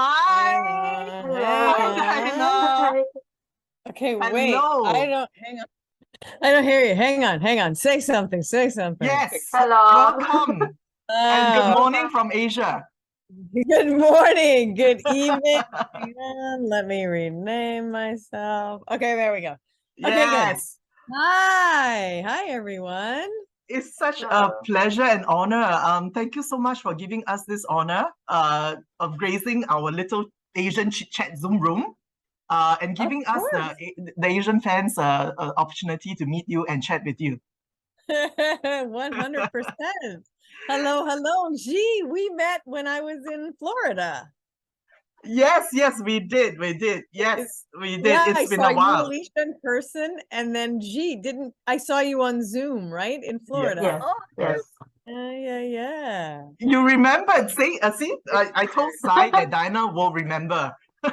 Hi. Hi, Diana. Okay, wait. Hello. Hang on. I don't hear you. Hang on. Say something. Yes. Hello. Welcome. And good morning from Asia. Good morning. Good evening. Hang on, let me rename myself. Okay, there we go. Okay, Yes. good. Hi, everyone. It's such a pleasure and honor. Thank you so much for giving us this honor of gracing our little Asian chit chat Zoom room. And giving us the Asian fans opportunity to meet you and chat with you. 100%. Hello. Gee, we met when I was in Florida. Yes, we did. Yes, we did. Yeah, it's been a while. I saw you, Alicia, in person, and then I saw you on Zoom, right, in Florida. Yes. Yeah. You remember? See, I told Sai that Diana will remember. How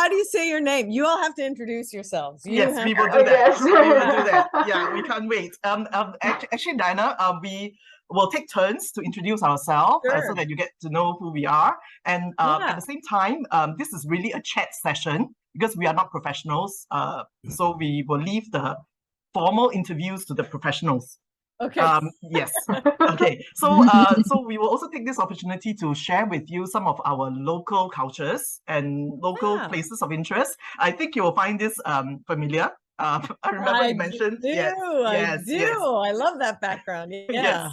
do you say your name? You all have to introduce yourselves. We will do that. We will do that. Yeah, we can't wait. Actually, Diana, we will take turns to introduce ourselves so that you get to know who we are. And at the same time, this is really a chat session because we are not professionals. So we will leave the formal interviews to the professionals. Okay. Yes. Okay. So we will also take this opportunity to share with you some of our local cultures and local places of interest. I think you will find this familiar. I remember you mentioned. I do. I love that background. Yeah. Yes.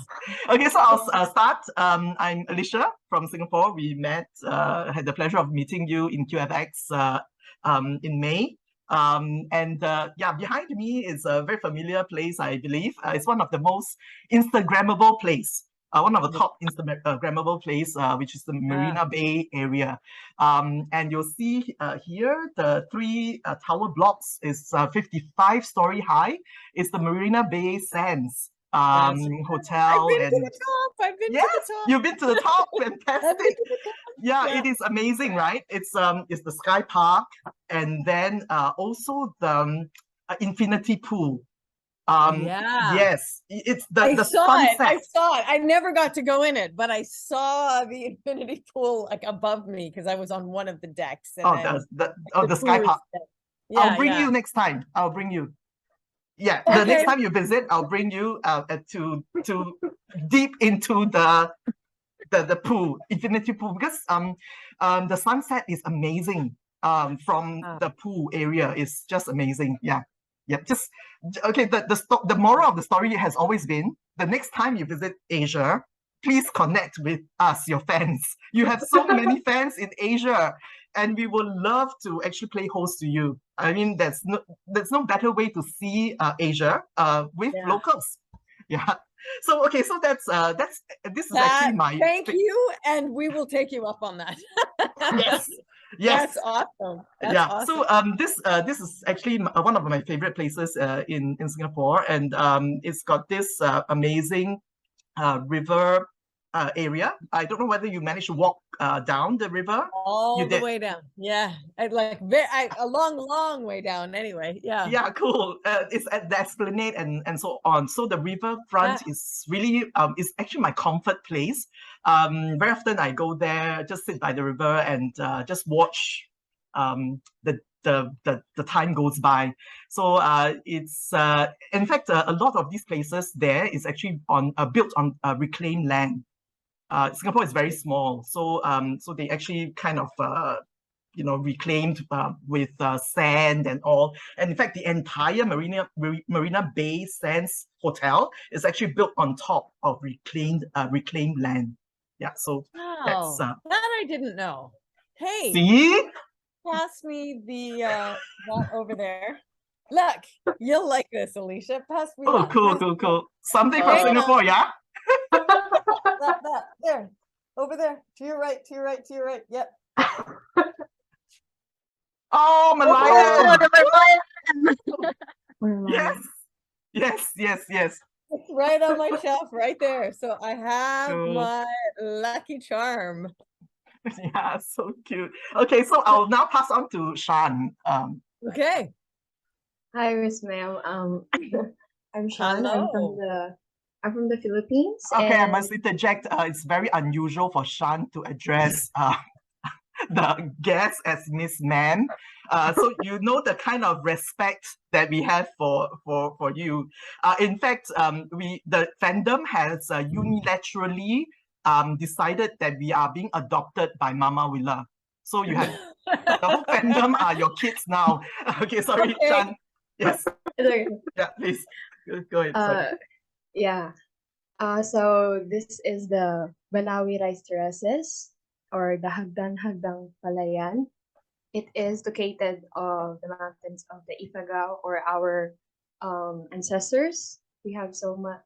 Okay. So I'll start. I'm Alicia from Singapore. We met. Had the pleasure of meeting you in QFX in May. Behind me is a very familiar place, I believe. It's one of the most Instagrammable place, one of the top Instagrammable place, which is the Marina Bay area. And you'll see here the three tower blocks is 55-story high. It's the Marina Bay Sands hotel. I've been to the top. You've been to the top. Fantastic. It is amazing, right? It's the Sky Park, and then also the infinity pool. Yes, it's the sunset. I saw it. I never got to go in it, but I saw the infinity pool like above me because I was on one of the decks. And the Sky Park. I'll bring you next time. I'll bring you. Yeah, the next time you visit, I'll bring you to deep into the pool, infinity pool, because the sunset is amazing. From the pool area is just amazing. Yeah. Just okay. The moral of the story has always been: the next time you visit Asia, please connect with us, your fans. You have so many fans in Asia. And we would love to actually play host to you. I mean, there's no better way to see Asia with locals. Yeah. So that's this is actually my thank you, and we will take you up on that. Yes. That's awesome. Awesome. So this is actually one of my favorite places in Singapore, and it's got this amazing river area. I don't know whether you managed to walk down the river. All the way down. Yeah, a long way down. Anyway, yeah, cool. It's at the Esplanade and so on. So the riverfront is really is actually my comfort place. Very often I go there, just sit by the river and just watch the time goes by. So it's in fact a lot of these places there is actually built on reclaimed land. Singapore is very small, so they actually kind of reclaimed with sand and all. And in fact, the entire Marina Bay Sands Hotel is actually built on top of reclaimed land. Yeah, so that's that I didn't know. Hey, see, pass me the that over there. Look, you'll like this, Alicia. Pass me. Oh, cool. Something from Singapore, yeah. That there, over there, to your right. Yep. Oh, Malayan! Yes. It's right on my shelf, right there. So I have my lucky charm. Yeah, so cute. Okay, so I'll now pass on to Shawns. Okay. Hi, Miss Ma'am. I'm Shawns. I'm from the I'm from the Philippines. Okay, I and must interject. It's very unusual for Shan to address the guest as Miss Ma'am. So you know the kind of respect that we have for you. In fact, the fandom has unilaterally decided that we are being adopted by Mama Willa. So you have the whole fandom are your kids now. Okay, sorry, Okay. Shan. Yes. Okay. Yeah, please. Go ahead. Sorry. Yeah. So this is the Banawi rice terraces, or the Hagdan Palayan. It is located on the mountains of the Ifugao, or our ancestors. We have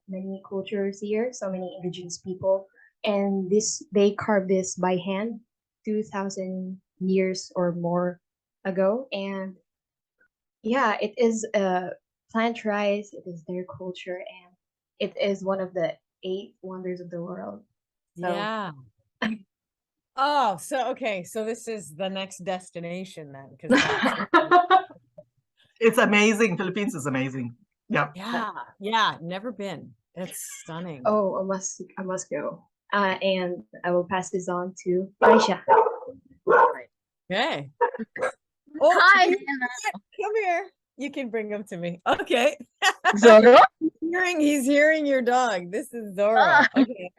many cultures here, so many indigenous people, and they carved this by hand 2,000 years or more ago. And yeah, it is a plant rice. It is their culture, and it is one of the 8 wonders of the world. So, Yeah. Oh, so okay, so this is the next destination then, because It's amazing. Philippines is amazing. Yeah. Yeah, never been. It's stunning. Oh, I must go. And I will pass this on to Aisha. Okay. Oh, Hi, come here. You can bring him to me. Okay. Zoro. He's hearing your dog. This is Zoro. Okay.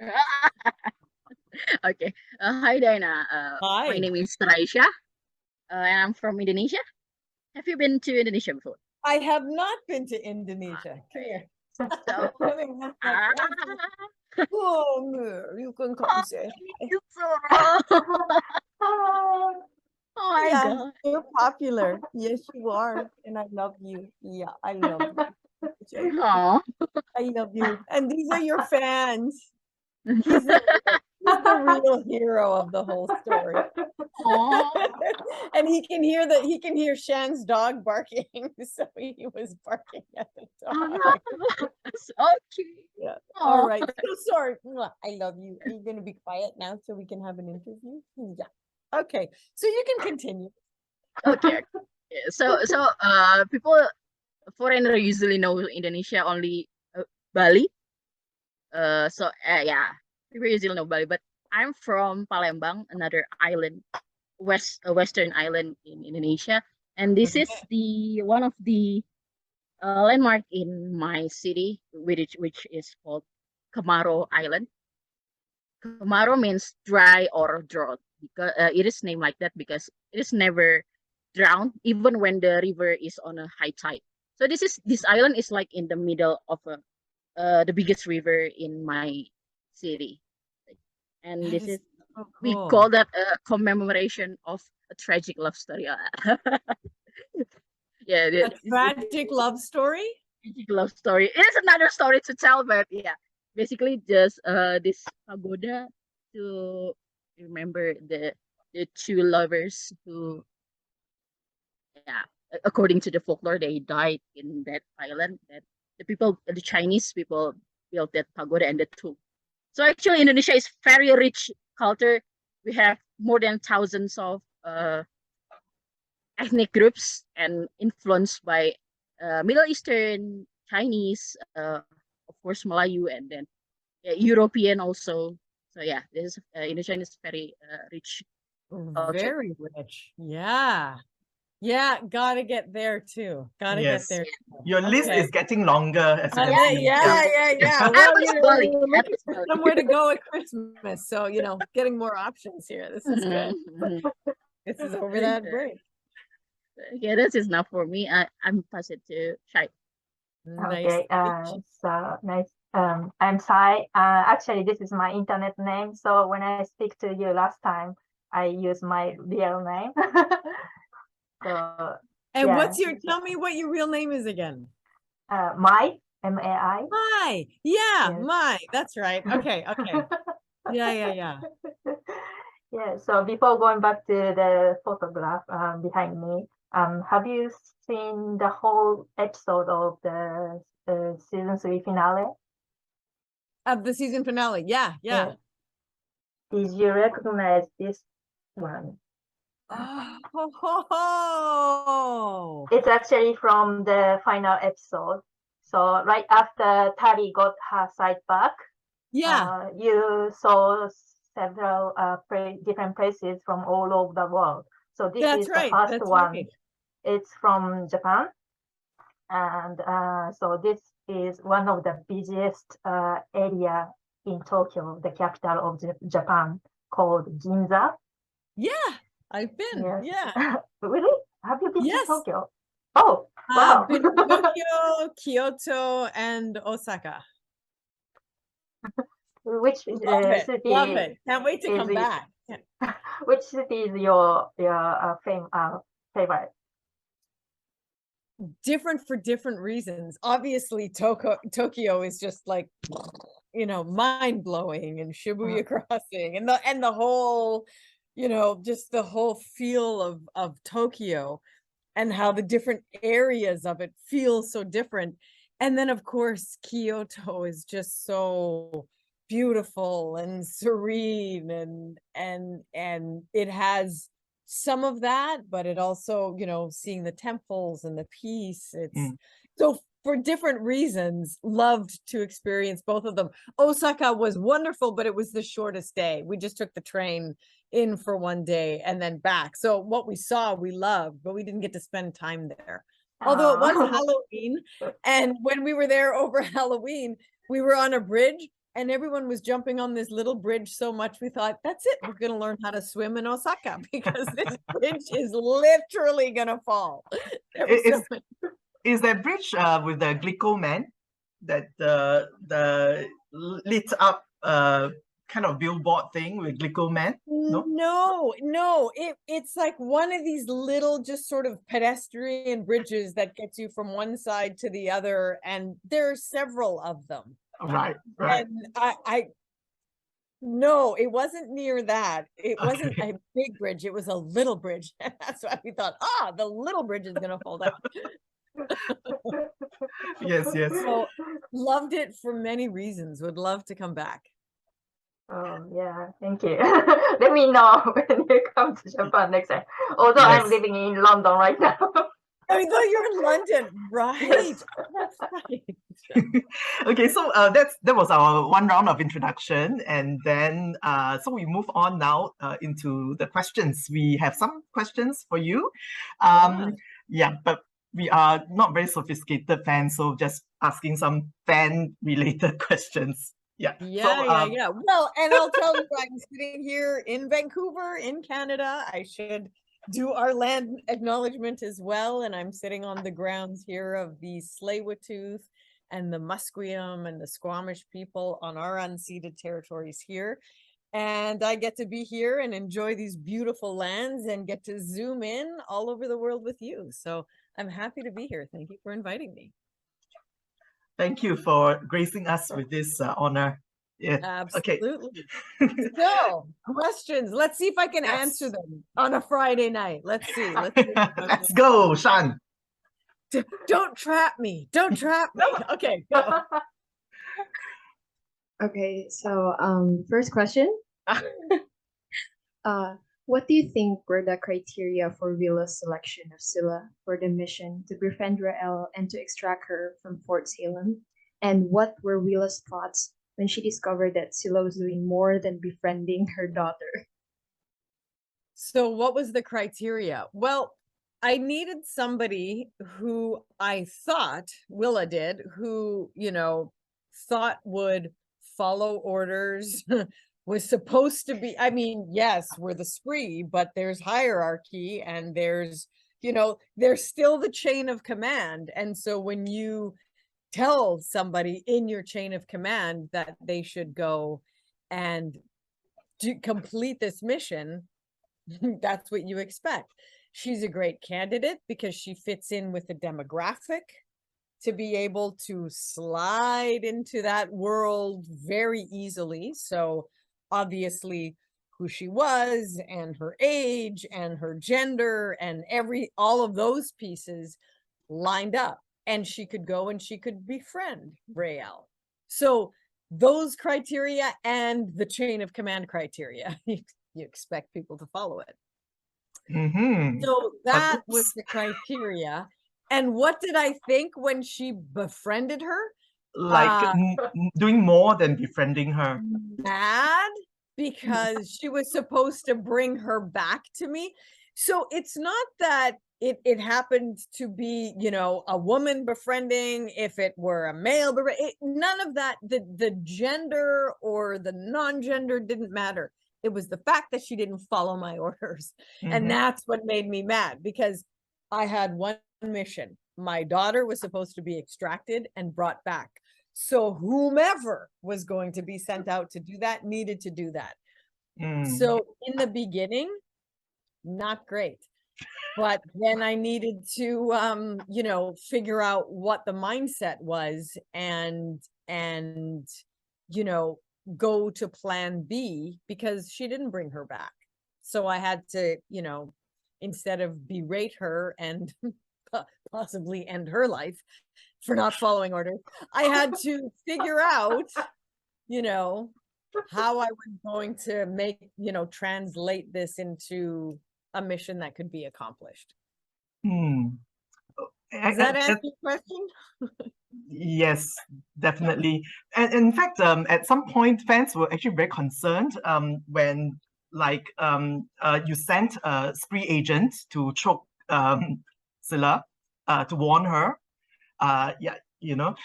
Okay. Hi, Dana. Hi. My name is Raisha, and I'm from Indonesia. Have you been to Indonesia before? I have not been to Indonesia. Come here. So, Oh, you can come say. Zoro. Oh my Yeah, God. you're popular. Yes, you are. And I love you. Yeah, I love you. Aw. I love you. And these are your fans. He's the real hero of the whole story. And he can hear Shan's dog barking. So he was barking at the dog. So cute. Yeah. All right. So sorry. I love you. Are you going to be quiet now so we can have an interview? Yeah. Okay. So you can continue. Okay. So foreigner usually know Indonesia only Bali. Yeah, people usually know Bali, but I'm from Palembang, another island, western island in Indonesia, and this is the one of the landmark in my city, which is called Kemarau Island. Kemarau means dry or drought, because it is named like that because it is never drowned even when the river is on a high tide. So this island is like in the middle of the biggest river in my city, and this is so we cool. call that a commemoration of a tragic love story. Yeah, A tragic love story. Tragic love story. It is another story to tell, but yeah, basically just this pagoda to remember the two lovers who, yeah, according to the folklore, they died in that island. That the Chinese people built that pagoda and the tomb. So actually, Indonesia is very rich culture. We have more than thousands of ethnic groups and influenced by Middle Eastern, Chinese, of course Melayu, and then European also. So yeah, this Indonesia is very rich culture. Very rich. Yeah. Yeah, gotta get there too. Gotta get there. Your list is getting longer as you can see. Yeah. Well, we're looking for somewhere to go at Christmas. So, getting more options here. This is good. This is over that break. Yeah, this is not for me. I'm pass it to Shai. Okay. So nice. I'm Sai. Actually, this is my internet name. So when I speak to you last time, I use my real name. So. And tell me what your real name is again. Mai, M-A-I. Mai. Yeah, yes. Mai. That's right. Okay. Yeah. Yeah. So before going back to the photograph behind me, have you seen the whole episode of the season 3 finale? Of the season finale, yeah. Did you recognize this one? Oh. It's actually from the final episode. So right after Tari got her sight back, Yeah, you saw several different places from all over the world. So this that's is the right. first That's one. right. It's from Japan. And so this is one of the busiest area in Tokyo, the capital of Japan, called Ginza. Yeah, I've been. Yes. Yeah. Really? Have you been to Yes. Tokyo? Oh, wow. Been to Tokyo, Kyoto, and Osaka. Which Love it. city Love it. Can't wait to is come it- back. which city is your favorite? Different for different reasons. Obviously, Tokyo is just like, you know, mind blowing, and Shibuya Crossing, and the whole, you know, just the whole feel of Tokyo, and how the different areas of it feel so different. And then of course Kyoto is just so beautiful and serene, and it has some of that, but it also, you know, seeing the temples and the peace, it's so for different reasons loved to experience both of them. Osaka was wonderful, but it was the shortest day. We just took the train in for one day and then back. So what we saw, we loved, but we didn't get to spend time there. Although it was Halloween, and when we were there over Halloween, we were on a bridge and everyone was jumping on this little bridge so much we thought, that's it, we're going to learn how to swim in Osaka, because this bridge is literally going to fall. Is that bridge with the Glico man, that the lit up kind of billboard thing with Glico man? No, it's like one of these little just sort of pedestrian bridges that gets you from one side to the other, and there are several of them. Right. And I no, it wasn't near that. It wasn't a big bridge, it was a little bridge. And that's why we thought, the little bridge is gonna fall down. Yes. So loved it for many reasons, would love to come back. Oh yeah, thank you. Let me know when you come to Japan next time. Although I'm living in London right now. I mean, though you're in London, right? Yes. That's right. Okay, so that was our one round of introduction, and then so we move on now into the questions. We have some questions for you. Yeah, but we are not very sophisticated fans, so just asking some fan-related questions. Yeah. Well, and I'll tell you, I'm sitting here in Vancouver, in Canada. I should do our land acknowledgement as well. And I'm sitting on the grounds here of the Tsleil-Waututh and the Musqueam and the Squamish people on our unceded territories here. And I get to be here and enjoy these beautiful lands and get to zoom in all over the world with you. So I'm happy to be here. Thank you for inviting me. Thank you for gracing us with this honor. Yeah. Absolutely. Okay. So, questions. Let's see if I can answer them on a Friday night. Let's see. Let's go, Shan. Don't trap me. Don't trap me. Okay, go. Okay, so first question. What do you think were the criteria for Willa's selection of Scylla for the mission to befriend Raylla and to extract her from Fort Salem? And what were Willa's thoughts when she discovered that Scylla was doing more than befriending her daughter? So what was the criteria? Well, I needed somebody who I thought, Willa did, who, you know, thought would follow orders, was supposed to be, I mean, yes, we're the spree, but there's hierarchy and there's, you know, there's still the chain of command. And so when you tell somebody in your chain of command that they should go and complete this mission, that's what you expect. She's a great candidate because she fits in with the demographic to be able to slide into that world very easily. So obviously who she was and her age and her gender and all of those pieces lined up, and she could go and she could befriend Raylla. So those criteria and the chain of command criteria, you expect people to follow it. So that was the criteria. And what did I think when she befriended her? Like doing more than befriending her. Mad because she was supposed to bring her back to me. So it's not that it happened to be, you know, a woman befriending. If it were a male, none of that, the gender or the non-gender didn't matter. It was the fact that she didn't follow my orders. And that's what made me mad, because I had one mission. My daughter was supposed to be extracted and brought back. So whomever was going to be sent out to do that needed to do that. So in the beginning, not great. But then I needed to, you know, figure out what the mindset was and, you know, go to plan B, because she didn't bring her back. So I had to, you know, instead of berate her and possibly end her life for not following orders, I had to figure out, you know, how I was going to make, you know, translate this into a mission that could be accomplished. Does that answer your question? Yes, definitely. And in fact, at some point, fans were actually very concerned when, like, you sent a spree agent to choke Cilla to warn her. Yeah, you know.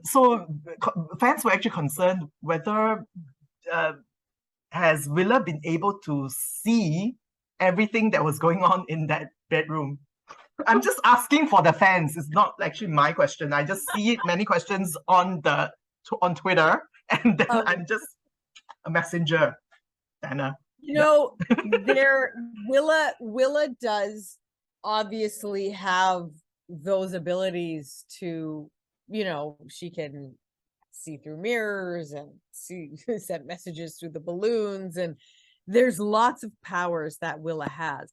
So fans were actually concerned whether has Willa been able to see everything that was going on in that bedroom? I'm just asking for the fans. It's not actually my question. I just see many questions on Twitter, and then I'm just a messenger, Dana. You know, Willa does obviously have those abilities to, you know, she can see through mirrors and send messages through the balloons, and there's lots of powers that Willa has.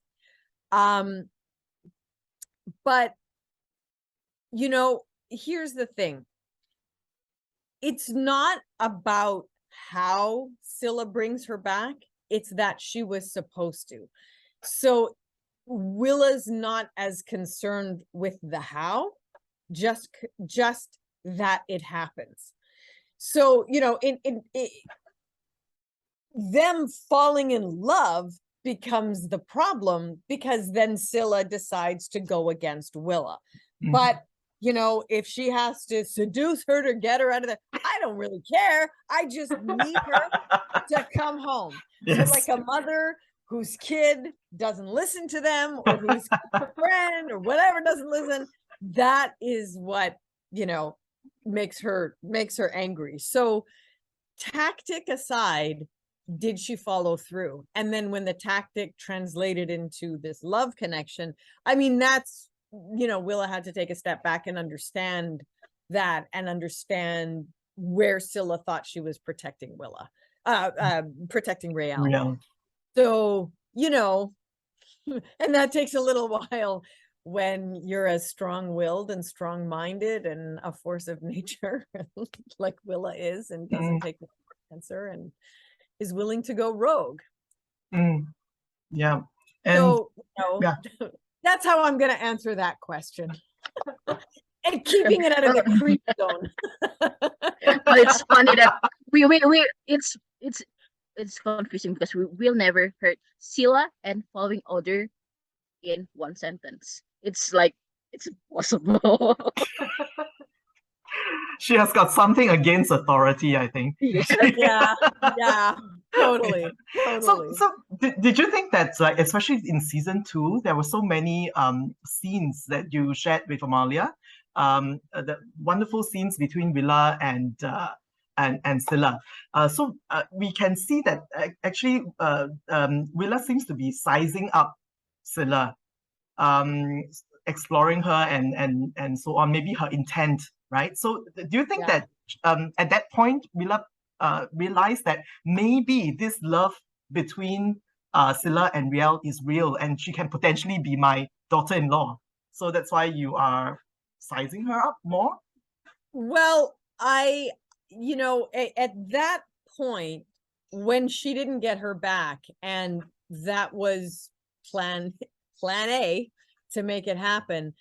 But, you know, here's the thing. It's not about how Cilla brings her back. It's that she was supposed to. So Willa's not as concerned with the how, just that it happens. So, you know, them falling in love becomes the problem, because then Cilla decides to go against Willa. But, you know, if she has to seduce her to get her out of there, I don't really care. I just need her to come home. Yes. So like a mother whose kid doesn't listen to them, or whose friend or whatever doesn't listen, that is what, you know, makes her angry. So tactic aside, did she follow through? And then when the tactic translated into this love connection, I mean, that's, you know, Willa had to take a step back and understand that, and understand where Cilla thought she was protecting protecting Raylla. Yeah. So, you know, and that takes a little while when you're as strong-willed and strong-minded and a force of nature like Willa is, and doesn't take the answer and is willing to go rogue. Yeah. And so, you know, yeah. That's how I'm going to answer that question. And keeping it out of the creep zone. But it's funny that it's confusing, because we will never hurt Cilla and following order in one sentence. It's like, it's impossible. She has got something against authority, I think. Yeah, totally. So did you think that, like, especially in season 2, there were so many scenes that you shared with Amalia, the wonderful scenes between Willa and Cilla. So we can see that actually Willa seems to be sizing up Cilla, exploring her and so on, maybe her intent, right? So do you think that at that point Willa realized that maybe this love between Cilla and Raylla is real, and she can potentially be my daughter-in-law? So that's why you are sizing her up more? Well, you know, at that point, when she didn't get her back, and that was plan A to make it happen,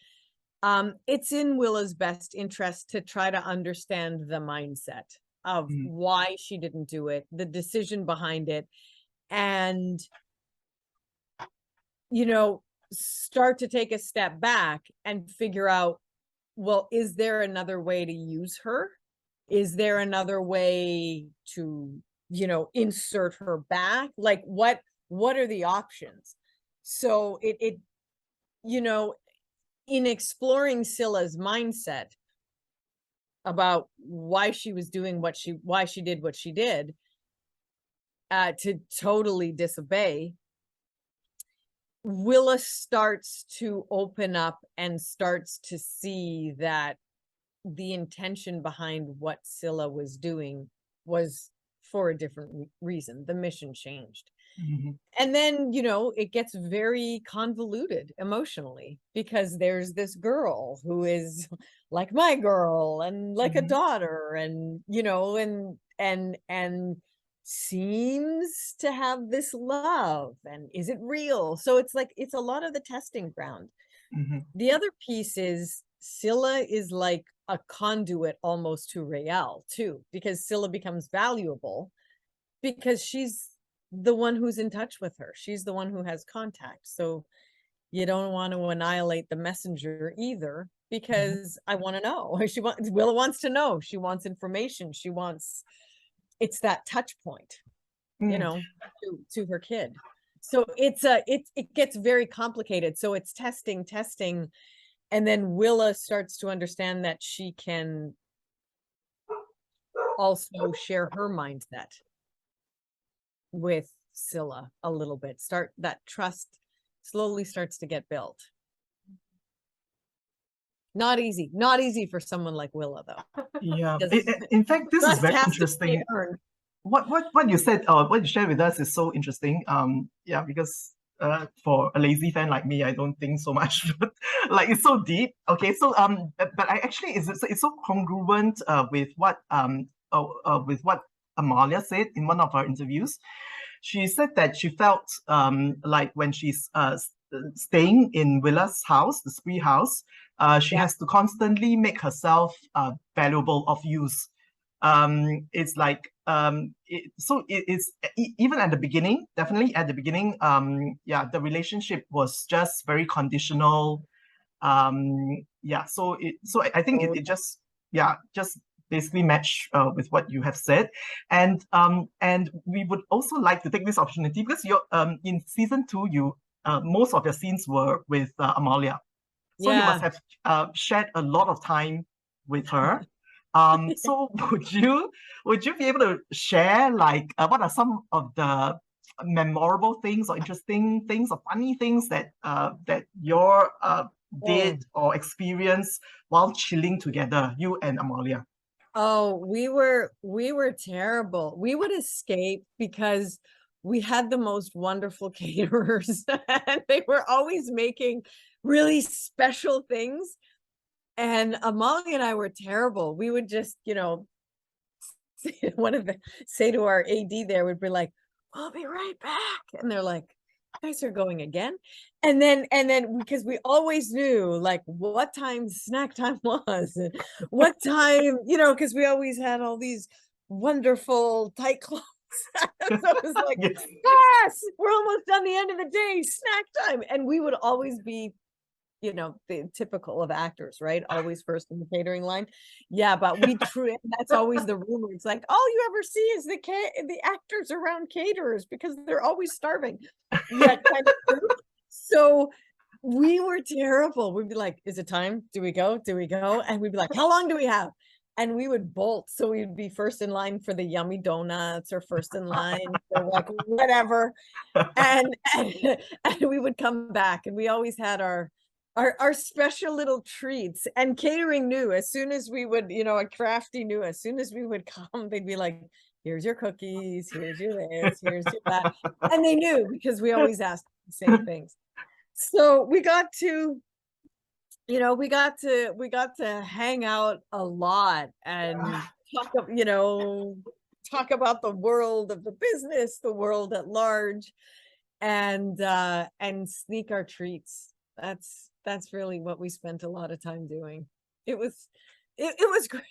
It's in Willa's best interest to try to understand the mindset of why she didn't do it, the decision behind it, and, you know, start to take a step back and figure out, well, is there another way to use her? Is there another way to, you know, insert her back? Like, what are the options? So it you know, in exploring Scylla's mindset about why she was doing why she did what she did, to totally disobey, Willa starts to open up and starts to see that the intention behind what Scylla was doing was for a different reason. The mission changed. And then, you know, it gets very convoluted emotionally, because there's this girl who is like my girl and like a daughter, and, you know, and seems to have this love, and is it real? So it's like, it's a lot of the testing ground. The other piece is Scylla is like a conduit almost to Raylla too, because Scylla becomes valuable because she's the one who's in touch with her. She's the one who has contact. So you don't want to annihilate the messenger either, because I want to know. Willa wants to know. She wants information. She wants, it's that touch point, you know, to her kid. So it gets very complicated. So it's testing, and then Willa starts to understand that she can also share her mindset with Scylla a little bit. That trust slowly starts to get built. Not easy for someone like Willa, though. Yeah, in fact, this is very interesting. What you said, what you shared with us is so interesting. Yeah, because for a lazy fan like me, I don't think so much. But like, it's so deep. Okay, so but I actually it's so congruent with what Amalia said in one of her interviews. She said that she felt like when she's staying in Willa's house, the spree house, she has to constantly make herself valuable, of use. It's like it's even at the beginning, definitely at the beginning, yeah, the relationship was just very conditional. Yeah, so I think it just basically match with what you have said, and we would also like to take this opportunity, because you're in season 2, you most of your scenes were with Amalia, so you must have shared a lot of time with her. So would you be able to share, like, what are some of the memorable things or interesting things or funny things that that you're did or experienced while chilling together, you and Amalia? Oh, we were terrible. We would escape because we had the most wonderful caterers, and they were always making really special things. And Amalia and I were terrible. We would just, you know, say to our AD there, would be like, "I'll be right back," and they're like, "You guys are going again?" And then because we always knew like what time snack time was, and what time, you know, because we always had all these wonderful tight clothes. So it was like, yes, we're almost done, the end of the day, snack time. And we would always be, you know, the typical of actors, right? Always first in the catering line. Yeah, but that's always the rumor. It's like, all you ever see is the actors around caterers because they're always starving. Yeah, kind of true. So we were terrible. We'd be like, is it time? Do we go? And we'd be like, how long do we have? And we would bolt. So we'd be first in line for the yummy donuts, or first in line for like whatever. And we would come back, and we always had our special little treats. And catering knew as soon as we would, you know, a crafty knew as soon as we would come, they'd be like, here's your cookies, here's your this, here's your that. And they knew because we always asked the same things. So we got to, you know, we got to hang out a lot and talk about the world of the business, the world at large, and sneak our treats That's really what we spent a lot of time doing. It was great.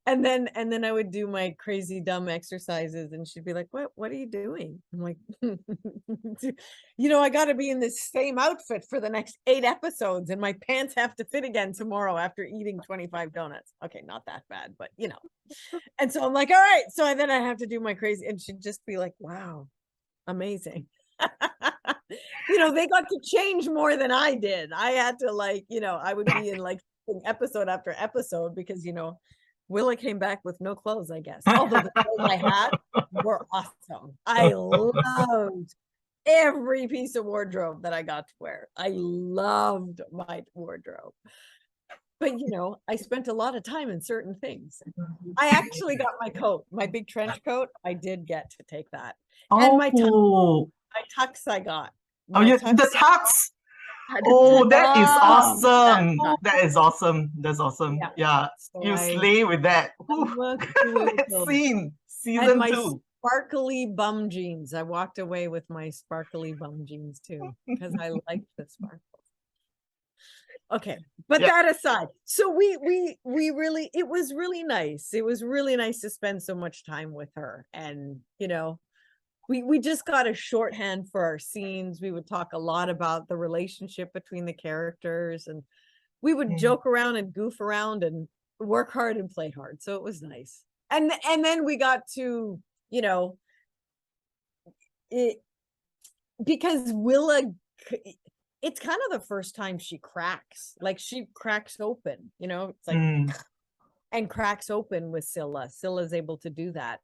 And then I would do my crazy dumb exercises and she'd be like, what are you doing? I'm like, I got to be in this same outfit for the next 8 episodes and my pants have to fit again tomorrow after eating 25 donuts. Okay, not that bad, but And so I'm like, all right. So then I have to do my crazy, and she'd just be like, wow, amazing. They got to change more than I did. I had to I would be in like episode after episode because, Willa came back with no clothes, I guess. Although the clothes I had were awesome. I loved every piece of wardrobe that I got to wear. I loved my wardrobe. But, I spent a lot of time in certain things. I actually got my coat, my big trench coat. I did get to take that. And my tux I got. The tux. Oh, that is awesome. That is awesome. That's awesome. Yeah. So you slay with that. That scene, season 2. Sparkly bum jeans. I walked away with my sparkly bum jeans too, because I liked the sparkle. Okay, but that aside, so we really, it was really nice. It was really nice to spend so much time with her, and we just got a shorthand for our scenes. We would talk a lot about the relationship between the characters, and we would joke around and goof around and work hard and play hard. So it was nice. And then we got to, it, because Willa, it's kind of the first time she cracks. Like she cracks open, it's like, and cracks open with Scylla. Scylla's able to do that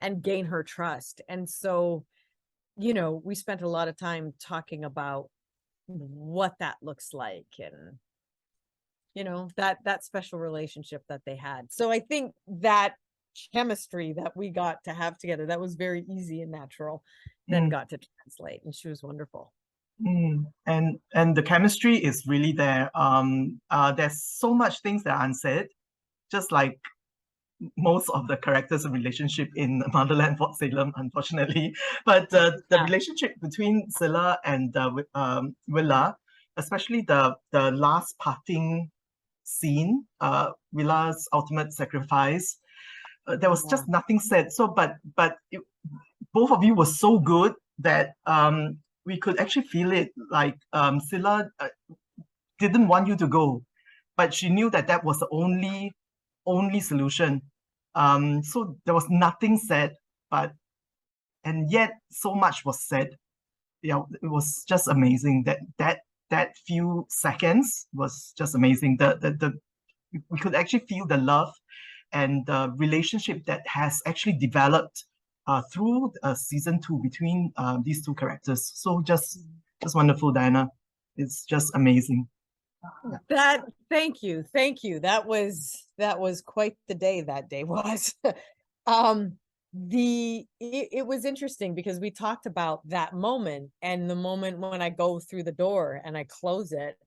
and gain her trust. And so, we spent a lot of time talking about what that looks like and, that special relationship that they had. So I think that chemistry that we got to have together, that was very easy and natural, then got to translate, and she was wonderful. And the chemistry is really there. There's so much things that are unsaid, just like most of the characters and relationship in Motherland, Fort Salem, unfortunately. But the relationship between Scylla and Willa, especially the last parting scene, Willa's ultimate sacrifice, there was just nothing said. So, but both of you were so good that we could actually feel it. Like Scylla didn't want you to go, but she knew that was the only solution. So there was nothing said, and yet so much was said. It was just amazing. That few seconds was just amazing. We could actually feel the love and the relationship that has actually developed through season 2 between these two characters. So just wonderful, Diana. It's just amazing. Thank you. That was quite the day. That day was. It was interesting because we talked about that moment, and the moment when I go through the door and I close it,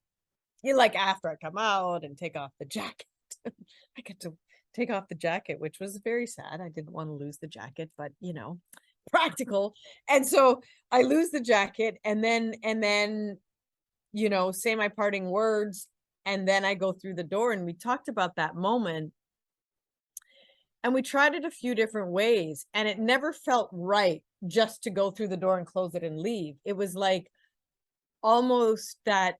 like after I come out and take off the jacket, I get to take off the jacket, which was very sad. I didn't want to lose the jacket, but practical. And so I lose the jacket, and then say my parting words, and then I go through the door. And we talked about that moment, and we tried it a few different ways, and it never felt right just to go through the door and close it and leave. It was like almost that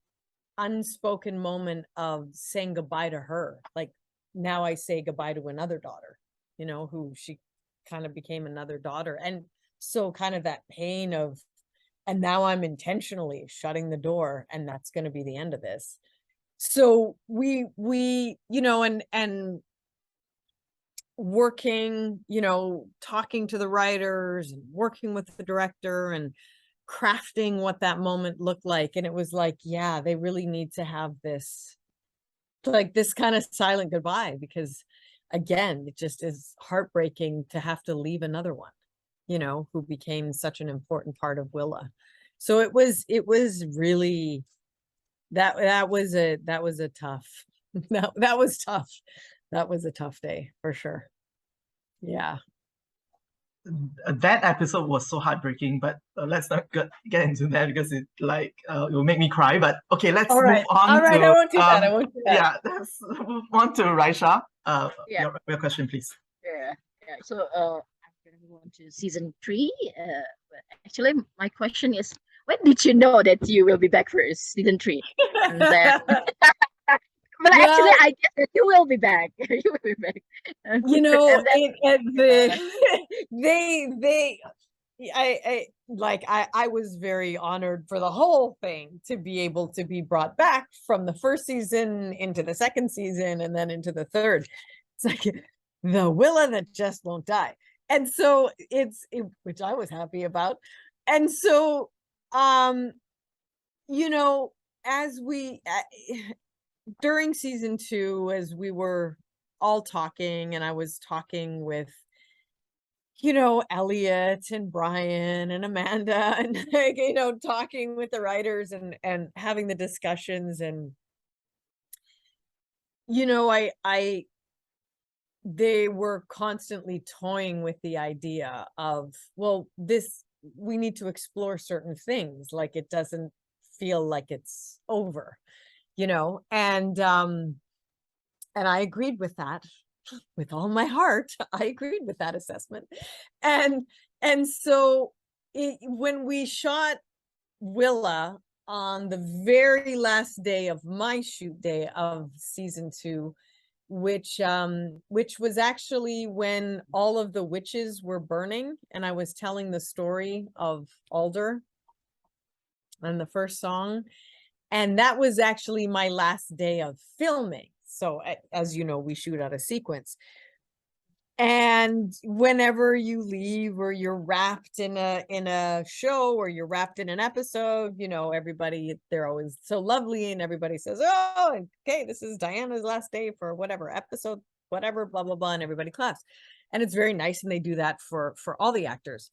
unspoken moment of saying goodbye to her. Like, now I say goodbye to another daughter, who she kind of became another daughter. And so kind of that pain of, and now I'm intentionally shutting the door, and that's going to be the end of this. So we and working, talking to the writers and working with the director and crafting what that moment looked like. And it was like, yeah, they really need to have this, like this kind of silent goodbye, because again, it just is heartbreaking to have to leave another one, who became such an important part of Willa. So it was really, that was a tough, that was tough. That was a tough day for sure. Yeah. that episode was so heartbreaking, but let's not get into that because it will make me cry. But okay, let's move on. All right, to, I won't do that. I won't do that. Yeah, let's move on to Raisha. Yeah. Your question, please. Yeah. So I'm gonna move on to season 3. But actually, my question is, when did you know that you will be back for season 3? And then, but actually, I guess that you will be back. You will be back. You know, And then, I was very honored for the whole thing to be able to be brought back from the first season into the second season and then into the third. It's like the Willa that just won't die. And so which I was happy about. And so, you know, as we, during season 2, as we were all talking, and I was talking with, you know, Elliot and Brian and Amanda, and you know, talking with the writers and having the discussions, and you know, they were constantly toying with the idea of, well, we need to explore certain things, like it doesn't feel like it's over, you know, and I agreed with that with all my heart. I agreed with that assessment. And so when we shot Willa on the very last day of my shoot day of season 2, which was actually when all of the witches were burning, and I was telling the story of Alder and the first song, and that was actually my last day of filming. So as you know, we shoot out a sequence, and whenever you leave or you're wrapped in a show or you're wrapped in an episode, you know, everybody, they're always so lovely, and everybody says, oh, okay, this is Diana's last day for whatever episode, whatever, blah blah blah, and everybody claps, and it's very nice, and they do that for all the actors.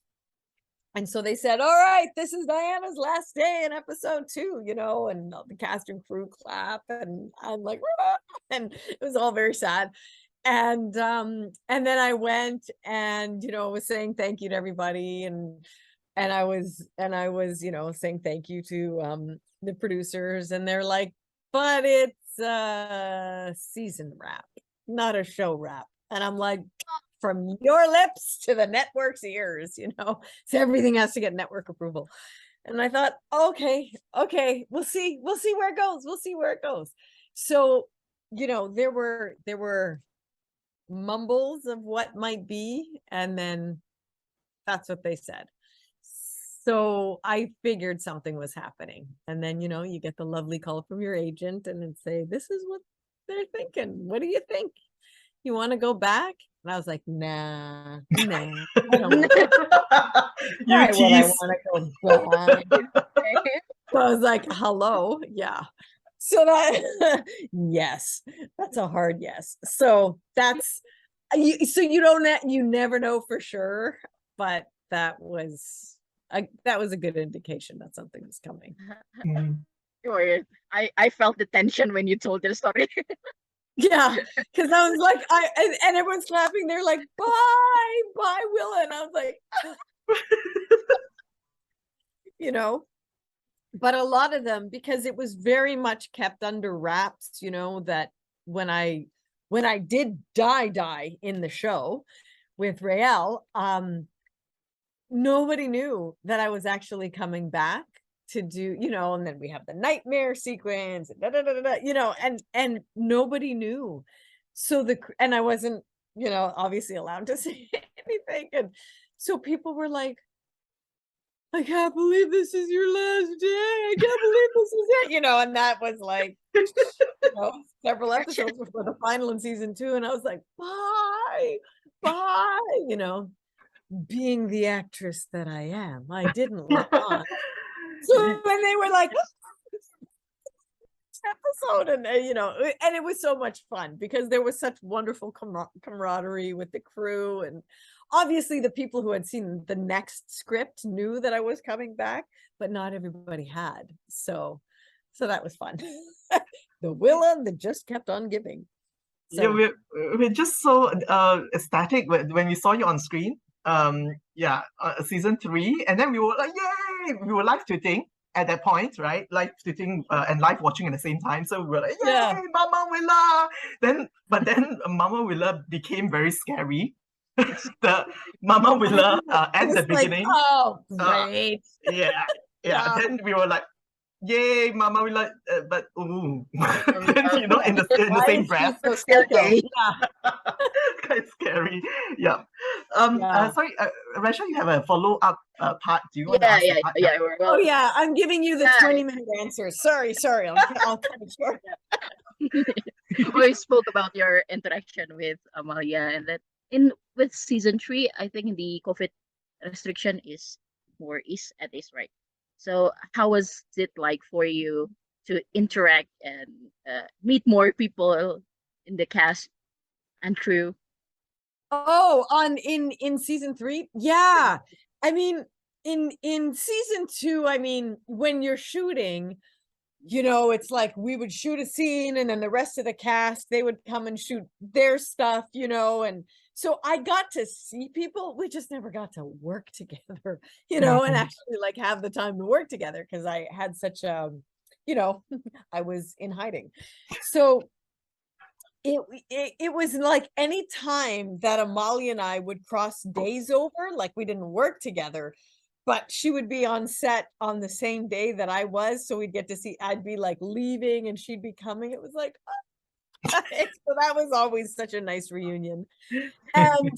And so they said, all right, this is Diana's last day in episode 2, you know, and the cast and crew clap, and I'm like, ah! And it was all very sad. And then I went and, you know, was saying thank you to everybody, and I was, you know, saying thank you to the producers, and they're like, but it's a season wrap, not a show wrap. And I'm like, from your lips to the network's ears, you know, so everything has to get network approval. And I thought, okay, we'll see where it goes. So, you know, there were mumbles of what might be, and then that's what they said. So I figured something was happening. And then, you know, you get the lovely call from your agent and then say, this is what they're thinking. What do you think? You want to go back? And I was like, nah, I don't Why would I want to go back? So I was like, hello, yeah. So that, yes, that's a hard yes. So that's, so you never know for sure, but that was a good indication that something was coming. I felt the tension when you told the story. Yeah, because I was like, and everyone's clapping. They're like, bye, Willa. And I was like, you know, but a lot of them, because it was very much kept under wraps, you know, that when I did die in the show with Raylla, nobody knew that I was actually coming back to do, you know, and then we have the nightmare sequence, you know, and nobody knew. So and I wasn't, you know, obviously allowed to say anything. And so people were like, I can't believe this is your last day. I can't believe this is it, you know, and that was like, you know, several episodes before the final in season 2. And I was like, bye, you know, being the actress that I am, I didn't let on. So when they were like, episode, and you know, and it was so much fun because there was such wonderful camaraderie with the crew, and obviously the people who had seen the next script knew that I was coming back, but not everybody had. So that was fun. The Willa that just kept on giving. So, yeah, we're just so ecstatic when we saw you on screen. season 3, and then we were like, yay! We were live tweeting at that point, right? Live tweeting and live watching at the same time. So we were like, yay, Mama Willa! But then Mama Willa became very scary. The Mama Willa at the beginning. Like, oh, great. Yeah. Then we were like, yay, Mama Willa, but ooh, you know, in the same breath. So scary. Quite scary. Yeah. Sorry, Rachel, you have a follow-up part. Do you want to ask the part? Well, oh yeah, I'm giving you the 20-minute answers. Sorry, I'll cut it short. We spoke about your interaction with Amalia, and that with season 3, I think the COVID restriction is more east at east, right? So how was it like for you to interact and meet more people in the cast and crew? Oh, in season 3? Yeah. I mean, in season 2, I mean, when you're shooting, you know, it's like we would shoot a scene and then the rest of the cast, they would come and shoot their stuff, you know, and so I got to see people. We just never got to work together, you know, and actually like have the time to work together because I had such a, you know, I was in hiding. So it was like any time that Amalia and I would cross days over, like we didn't work together, but she would be on set on the same day that I was. So we'd get to see, I'd be like leaving and she'd be coming. It was like, oh. So that was always such a nice reunion. And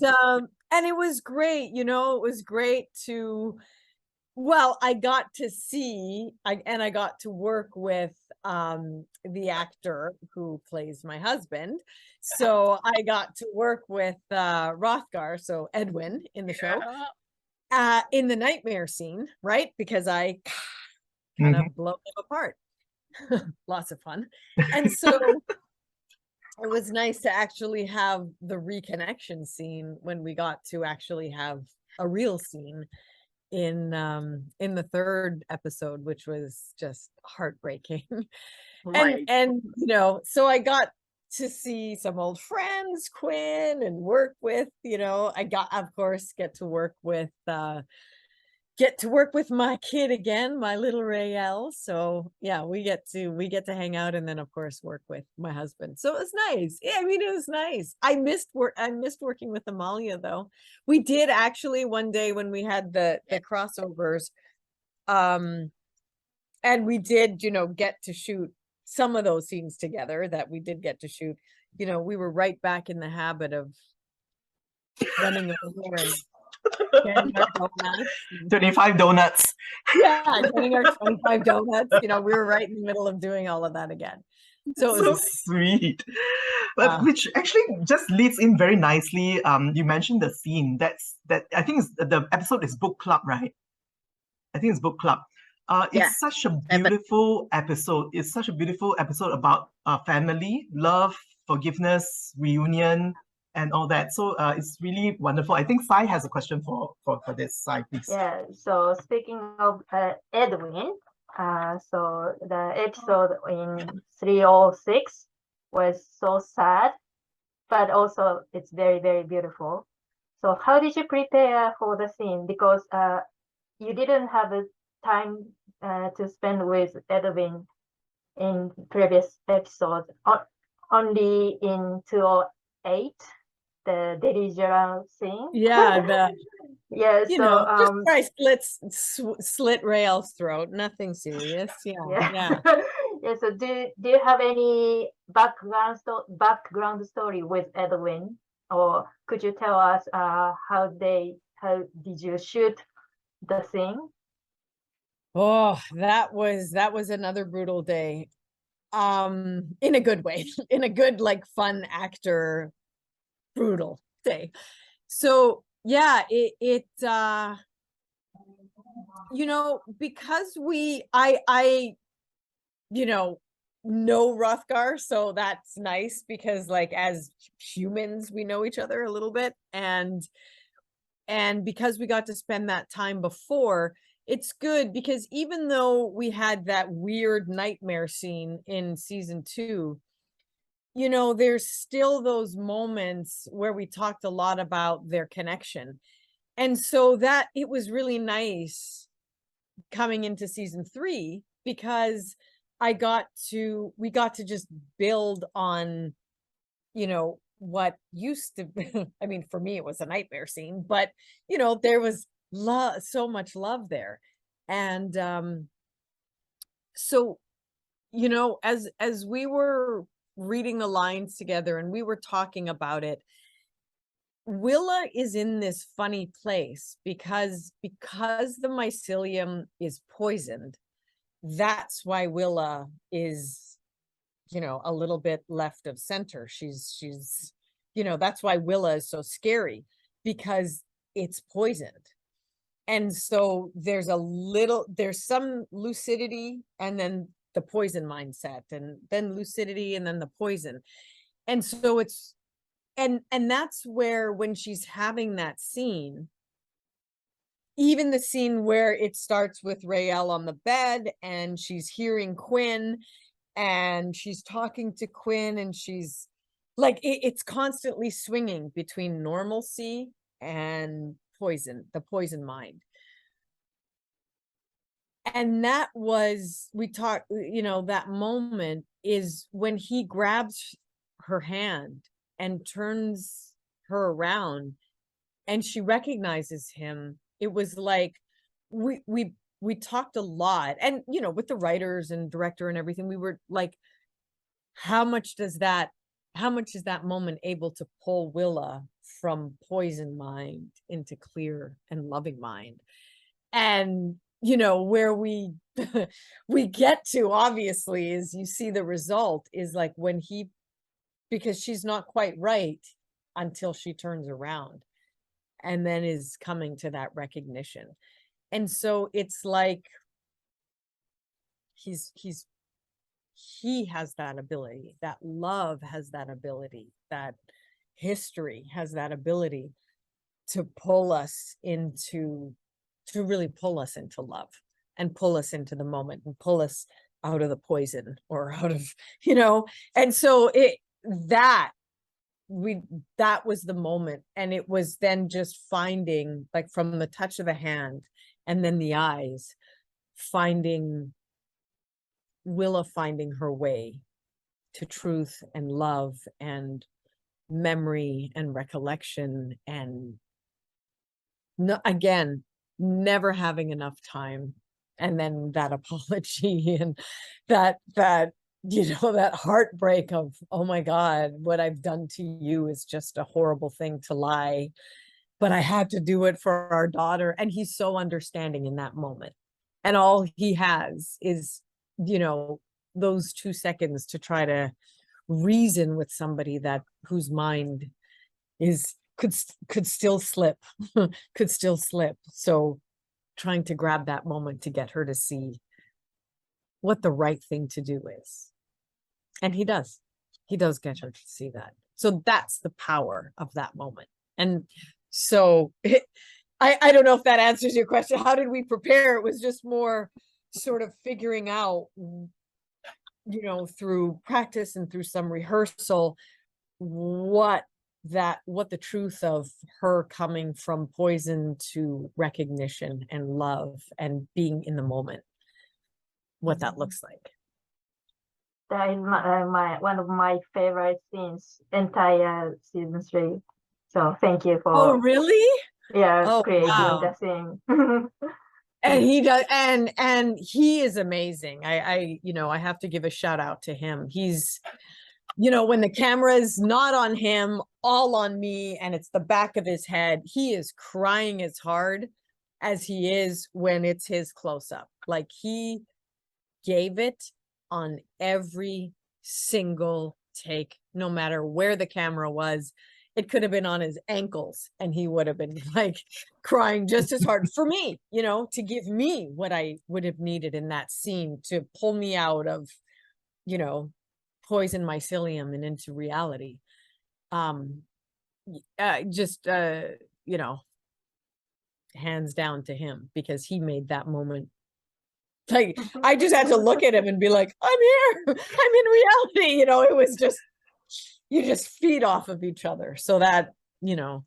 it was great, you know, it was great to, well, I got to see, I got to work with the actor who plays my husband. So I got to work with Rothgar, so Edwin in the show, in the nightmare scene, right? Because I kind of blow them apart. Lots of fun. And so it was nice to actually have the reconnection scene when we got to actually have a real scene in the 3rd episode, which was just heartbreaking. Right. And you know, so I got to see some old friends, Quinn, and work with, you know, I got, of course, get to work with my kid again, my little Raylla. So yeah, we get to hang out and then of course work with my husband. So it was nice. Yeah, I mean, it was nice. I missed working with Amalia though. We did actually one day when we had the crossovers, and we did, you know, get to shoot some of those scenes together that we did get to shoot. You know, we were right back in the habit of running over and getting our donuts. 25 donuts. Yeah, getting our 25 donuts. You know, we were right in the middle of doing all of that again. So it was so sweet. But which actually just leads in very nicely. You mentioned the scene. That I think the episode is book club, right? I think it's book club. It's such a beautiful episode. It's such a beautiful episode about family, love, forgiveness, reunion, and all that. So it's really wonderful. I think Sai has a question for this. Sai, please. Yeah. So speaking of Edwin, so the episode in 306 was so sad, but also it's very, very beautiful. So how did you prepare for the scene? Because you didn't have the time to spend with Edwin in previous episodes. Only in 208, the Deligeral scene. Yeah, yeah. You so know, just slit Raylla's throat. Nothing serious. Yeah. yeah. So do you have any background story with Edwin, or could you tell us how did you shoot the scene? Oh, that was another brutal day. In a good way, in a good, like, fun actor brutal day. So yeah, it you know, because I you know Rothgar, so that's nice because, like, as humans we know each other a little bit, and because we got to spend that time before, it's good because even though we had that weird nightmare scene in season 2, you know, there's still those moments where we talked a lot about their connection. And so that it was really nice coming into season 3 because we got to just build on, you know, what used to be, I mean, for me, it was a nightmare scene, but you know, there was love, so much love there. And so, you know, as we were reading the lines together and we were talking about it, Willa is in this funny place because the mycelium is poisoned. That's why Willa is, you know, a little bit left of center. She's, you know, that's why Willa is so scary, because it's poisoned. And so there's some lucidity, and then the poison mindset, and then lucidity, and then the poison. And so it's, and that's where, when she's having that scene, even the scene where it starts with Raylla on the bed and she's hearing Quinn and she's talking to Quinn, and she's like, it's constantly swinging between normalcy and poison, the poison mind. And that was, we talked, you know, that moment is when he grabs her hand and turns her around and she recognizes him. It was like, we talked a lot, and you know, with the writers and director and everything, we were like, how much is that moment able to pull Willa from poison mind into clear and loving mind? And you know, where we we get to, obviously, is you see the result is like when he, because she's not quite right until she turns around and then is coming to that recognition. And so it's like he has that ability, that love has that ability, that history has that ability to pull us into, to really pull us into love and pull us into the moment and pull us out of the poison or out of, you know. And so that was the moment. And it was then just finding, like, from the touch of the hand and then the eyes, finding Willa, finding her way to truth and love and memory and recollection, and again, never having enough time. And then that apology and that you know, that heartbreak of, oh my God, what I've done to you is just a horrible thing to lie, but I had to do it for our daughter. And he's so understanding in that moment. And all he has is, you know, those 2 seconds to try to reason with somebody that whose mind is could still slip, could still slip. So trying to grab that moment to get her to see what the right thing to do is. And he does get her to see that. So that's the power of that moment. And so I don't know if that answers your question. How did we prepare? It was just more sort of figuring out, you know, through practice and through some rehearsal, what the truth of her coming from poison to recognition and love and being in the moment, what that looks like. That is one of my favorite scenes entire season 3. So thank you for. Oh, really? Yeah, creating wow. the scene. And he does, and he is amazing. I you know, I have to give a shout out to him. He's, you know, when the camera is not on him, all on me, and it's the back of his head, he is crying as hard as he is when it's his close-up. Like, he gave it on every single take, no matter where the camera was. It could have been on his ankles and he would have been like crying just as hard for me, you know, to give me what I would have needed in that scene to pull me out of, you know, poison mycelium and into reality. You know, hands down to him, because he made that moment. Like, I just had to look at him and be like, I'm here, I'm in reality. You know, it was just, you just feed off of each other. So that, you know,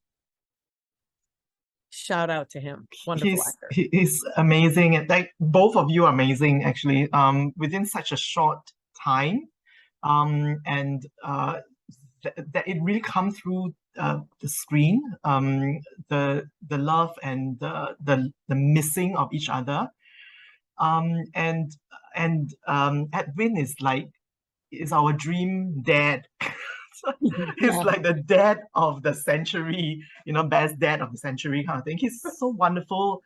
shout out to him. Wonderful actor. He's amazing. And like both of you are amazing, actually. Within such a short time, and that it really come through the screen. The love and the missing of each other. And Edwin is our dream dad. He's like the dad of the century, best dad of the century kind of thing. He's so wonderful.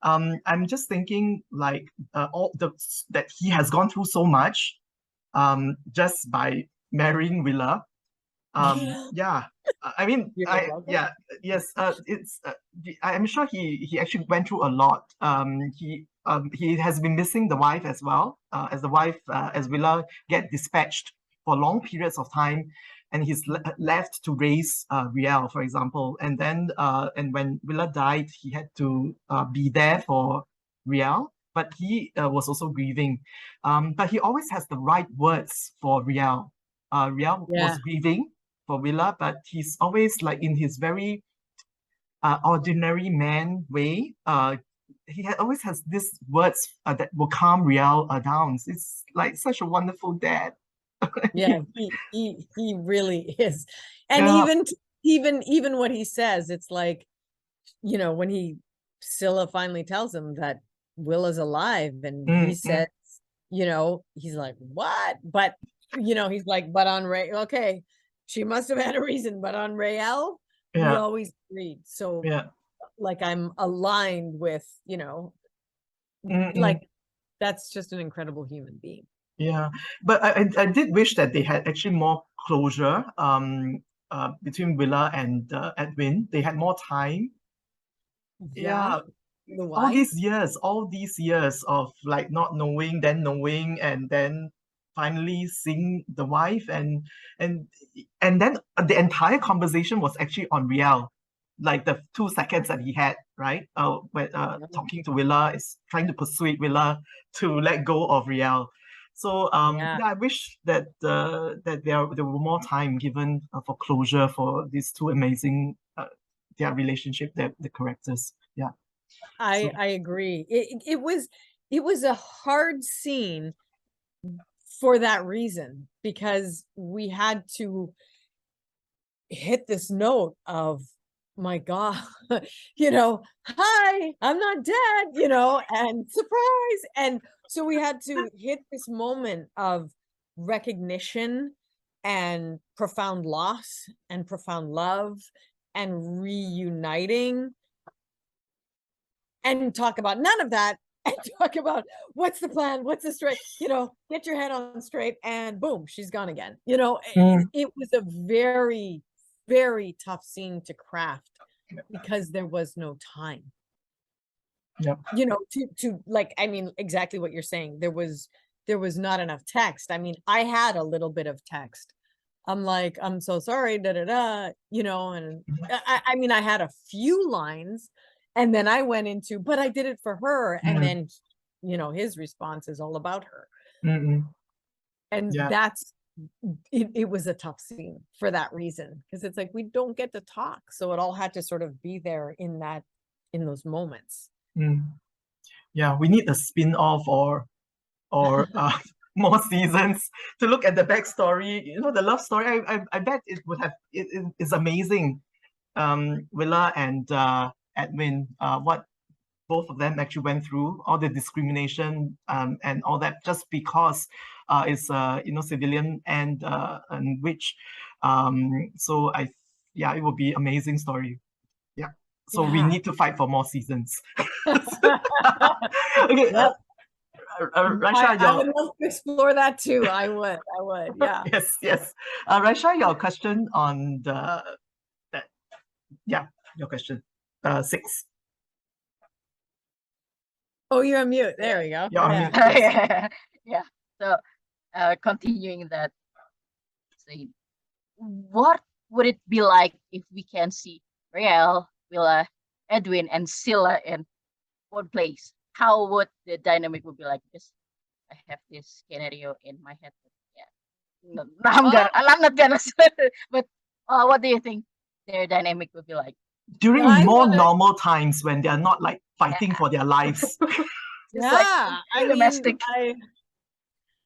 I'm just thinking like that he has gone through so much just by marrying Willa. Yeah, I mean, yes, I'm sure he actually went through a lot. He has been missing the wife as well, as Willa get dispatched for long periods of time, and he's left to raise Raylla, for example, and then and when Willa died, he had to be there for Raylla, but he was also grieving. But he always has the right words for Raylla. Raylla was grieving for Willa, but he's always like in his very ordinary man way. He always has these words that will calm Raylla down. It's like such a wonderful dad. Yeah, he really is. And even what he says, it's like, when Scylla finally tells him that Willa's alive, and he says, he's like, what? But he's like, but on Ray, okay, she must have had a reason, but on Raylla, we always agreed. So like I'm aligned with, like that's just an incredible human being. Yeah, but I did wish that they had actually more closure between Willa and Edwin. They had more time. Yeah. All these years of like not knowing, then knowing, and then finally seeing the wife, and then the entire conversation was actually on Raylla, like the 2 seconds that he had, right? When talking to Willa, is trying to persuade Willa to let go of Raylla. So I wish that there were more time given for closure for these two amazing their relationship, the characters. Yeah, I agree. It was a hard scene for that reason, because we had to hit this note of, my God, hi, I'm not dead, and surprise. And so we had to hit this moment of recognition and profound loss and profound love and reuniting, and talk about none of that, and talk about what's the plan, what's the straight, get your head on straight, and boom, she's gone again. It was a very, very tough scene to craft, because there was no time. Yep. To like, I mean, exactly what you're saying. There was not enough text. I mean, I had a little bit of text. I'm like, I'm so sorry, and I mean, I had a few lines, and then I went into, but I did it for her, and then his response is all about her. And that's it was a tough scene for that reason, because it's like we don't get to talk, so it all had to sort of be there in those moments. Yeah, we need a spin-off or more seasons to look at the backstory, the love story. I bet it would have, it is amazing. Willa and Edwin, what both of them actually went through, all the discrimination and all that, just because it's civilian and witch. So it will be amazing story. Yeah. So we need to fight for more seasons. Okay. Yep. Raisha, I would love to explore that too. I would. Yeah. Yes. Raisha, your question on your question 6. Oh, you're on mute. There we go. You're on mute. Yeah. So, continuing that, what would it be like if we can see Raylla, Willa, Edwin, and Scylla in one place? How would the dynamic would be like? Because I have this scenario in my head. Yeah, I'm not gonna say. But what do you think their dynamic would be like? during I more wanna- normal times when they're not like fighting for their lives. Yeah, I mean, domestic.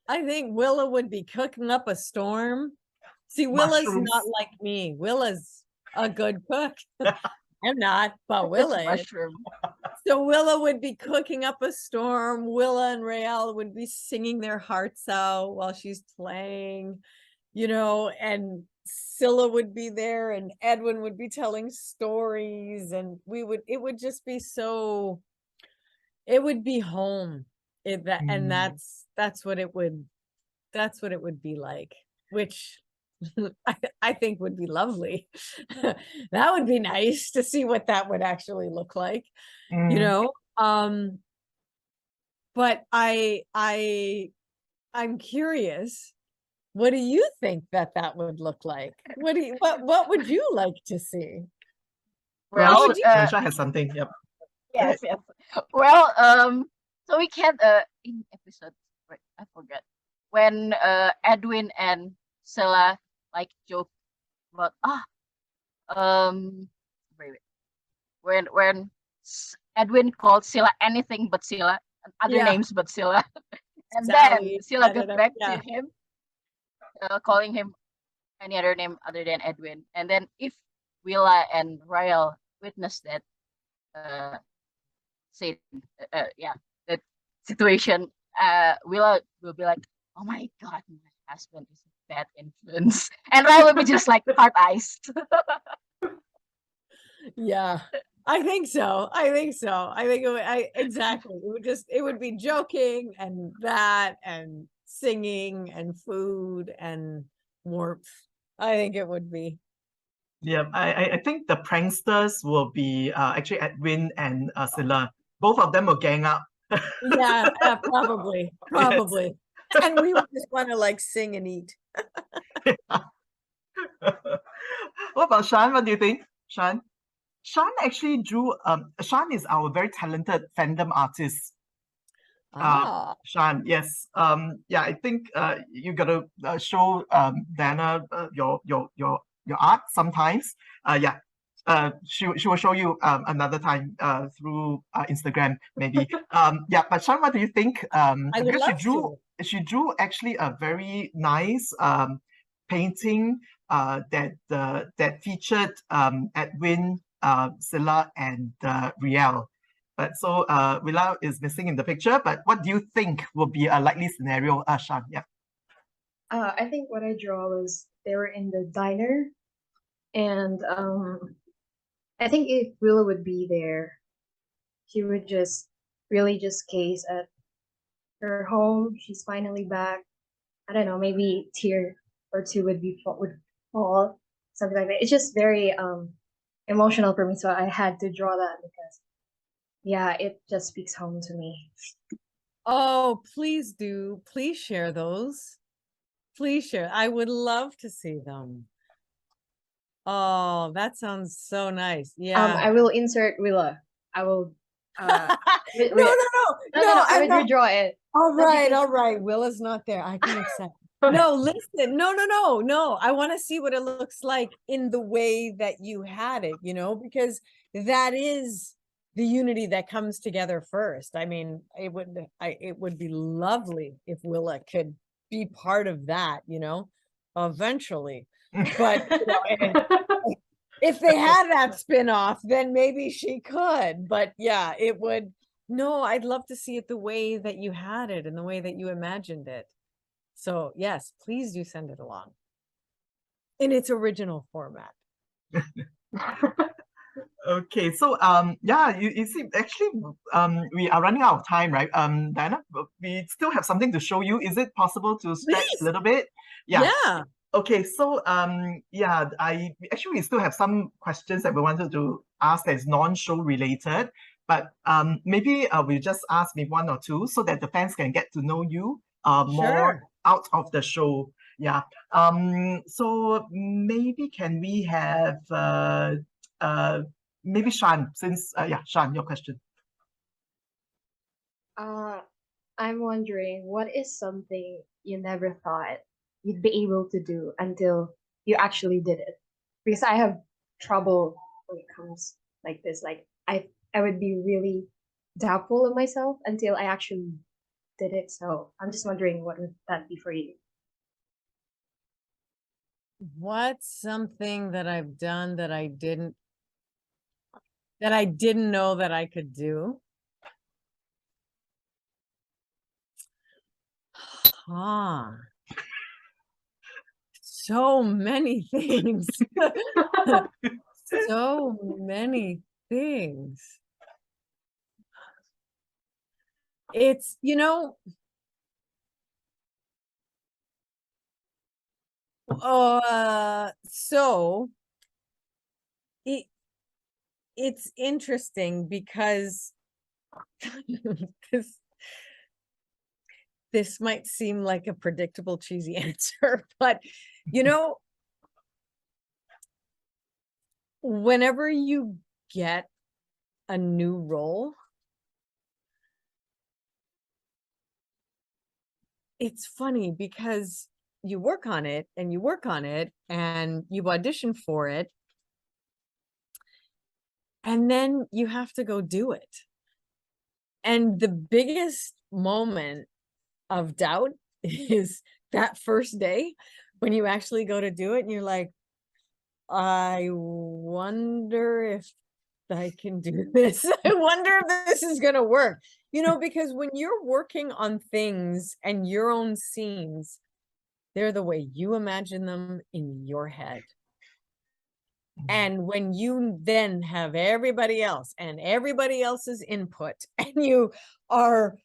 I think Willa would be cooking up a storm. See, Willa's Mushrooms. not like me. Willa's a good cook. I'm not, but Willa is. Mushroom. So Willa would be cooking up a storm. Willa and Raylla would be singing their hearts out while she's playing, you know, and Scylla would be there and Edwin would be telling stories, and it would just be so, it would be home. And that's what it would be like, which I think would be lovely. That would be nice to see what that would actually look like, you know. But I'm curious, what do you think that would look like? What would you like to see? Well, Ransha has something. Yep. yes. Well, so we can in episode, wait, I forgot, when Edwin and Scylla like joke about wait. When Edwin called Scylla anything but Scylla, and other names but Scylla, and Sally, then Scylla got back yeah. to him, calling him any other name other than Edwin, and then if Willa and Raylla witnessed that, say, that situation, Willa will be like, "Oh my God, my husband is a bad influence," and Raylla will be just like hard iced. Yeah, I think so. I think it would, exactly. It would be joking and that and singing and food and warmth. I think it would be. Yeah, I think the pranksters will be actually Edwin and Scylla. Both of them will gang up. Yeah, probably. And we would just want to like sing and eat. What about Shan? What do you think, Shan? Shan actually drew. Shan is our very talented fandom artist. Shan, yes. Yeah, I think you gotta show Diana your art sometimes. Yeah. She will show you another time through Instagram maybe. Yeah, but Shan, what do you think? I would Because love she drew actually a very nice painting that featured Edwin, Scylla, and Raylla. But so Willa is missing in the picture. But what do you think will be a likely scenario, Shan? Yeah. I think what I draw was they were in the diner, and I think if Willa would be there, she would just really just gaze at her home. She's finally back. I don't know, maybe tear or two would fall, something like that. It's just very emotional for me, so I had to draw that because yeah, it just speaks home to me. Oh, please do. Please share those. Please share. I would love to see them. Oh, that sounds so nice. Yeah. I will insert Willa. I will No, I I'm would not. redraw it. All right. Willa's not there. I can accept. No, listen. No. I want to see what it looks like in the way that you had it, you know, because that is the unity that comes together first. I mean, it would be lovely if Willa could be part of that, you know, eventually. But you know, if they had that spin-off, then maybe she could. But yeah, it would. No, I'd love to see it the way that you had it and the way that you imagined it. So yes, please do send it along in its original format. Okay, so yeah, you see, actually, we are running out of time, right? Diana, we still have something to show you. Is it possible to stretch a little bit? Yeah. Okay, so yeah, we still have some questions that we wanted to ask that is non-show related, but maybe we just ask me one or two so that the fans can get to know you more out of the show. Yeah. So maybe can we have maybe Shan, since yeah, Shan, your question. I'm wondering, what is something you never thought you'd be able to do until you actually did it? Because I have trouble when it comes like this. Like I would be really doubtful of myself until I actually did it. So I'm just wondering, what would that be for you? What's something that I've done that I didn't know that I could do? So many things. So many things. It's, so it's interesting because this might seem like a predictable, cheesy answer, but whenever you get a new role, it's funny because you work on it and you work on it and you audition for it, and then you have to go do it. And the biggest moment of doubt is that first day when you actually go to do it and you're like, I wonder if I can do this. I wonder if this is going to work, because when you're working on things and your own scenes, they're the way you imagine them in your head. And when you then have everybody else and everybody else's input, and you are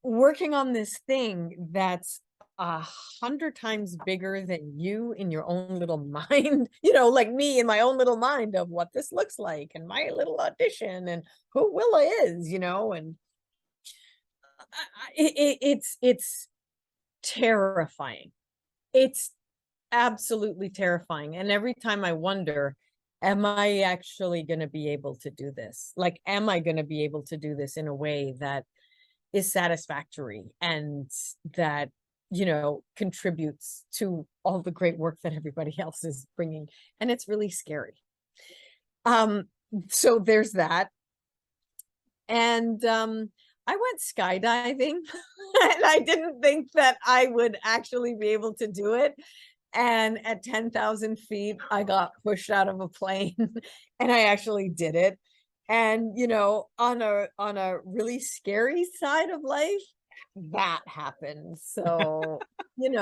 working on this thing that's 100 times bigger than you in your own little mind, like me in my own little mind of what this looks like and my little audition and who Willa is, and it's terrifying. It's absolutely terrifying. And every time I wonder, am I actually going to be able to do this? Like, am I going to be able to do this in a way that is satisfactory and that, contributes to all the great work that everybody else is bringing? And it's really scary. So there's that. And I went skydiving and I didn't think that I would actually be able to do it. And at 10,000 feet, I got pushed out of a plane and I actually did it. And, on a really scary side of life, that happened. So, Did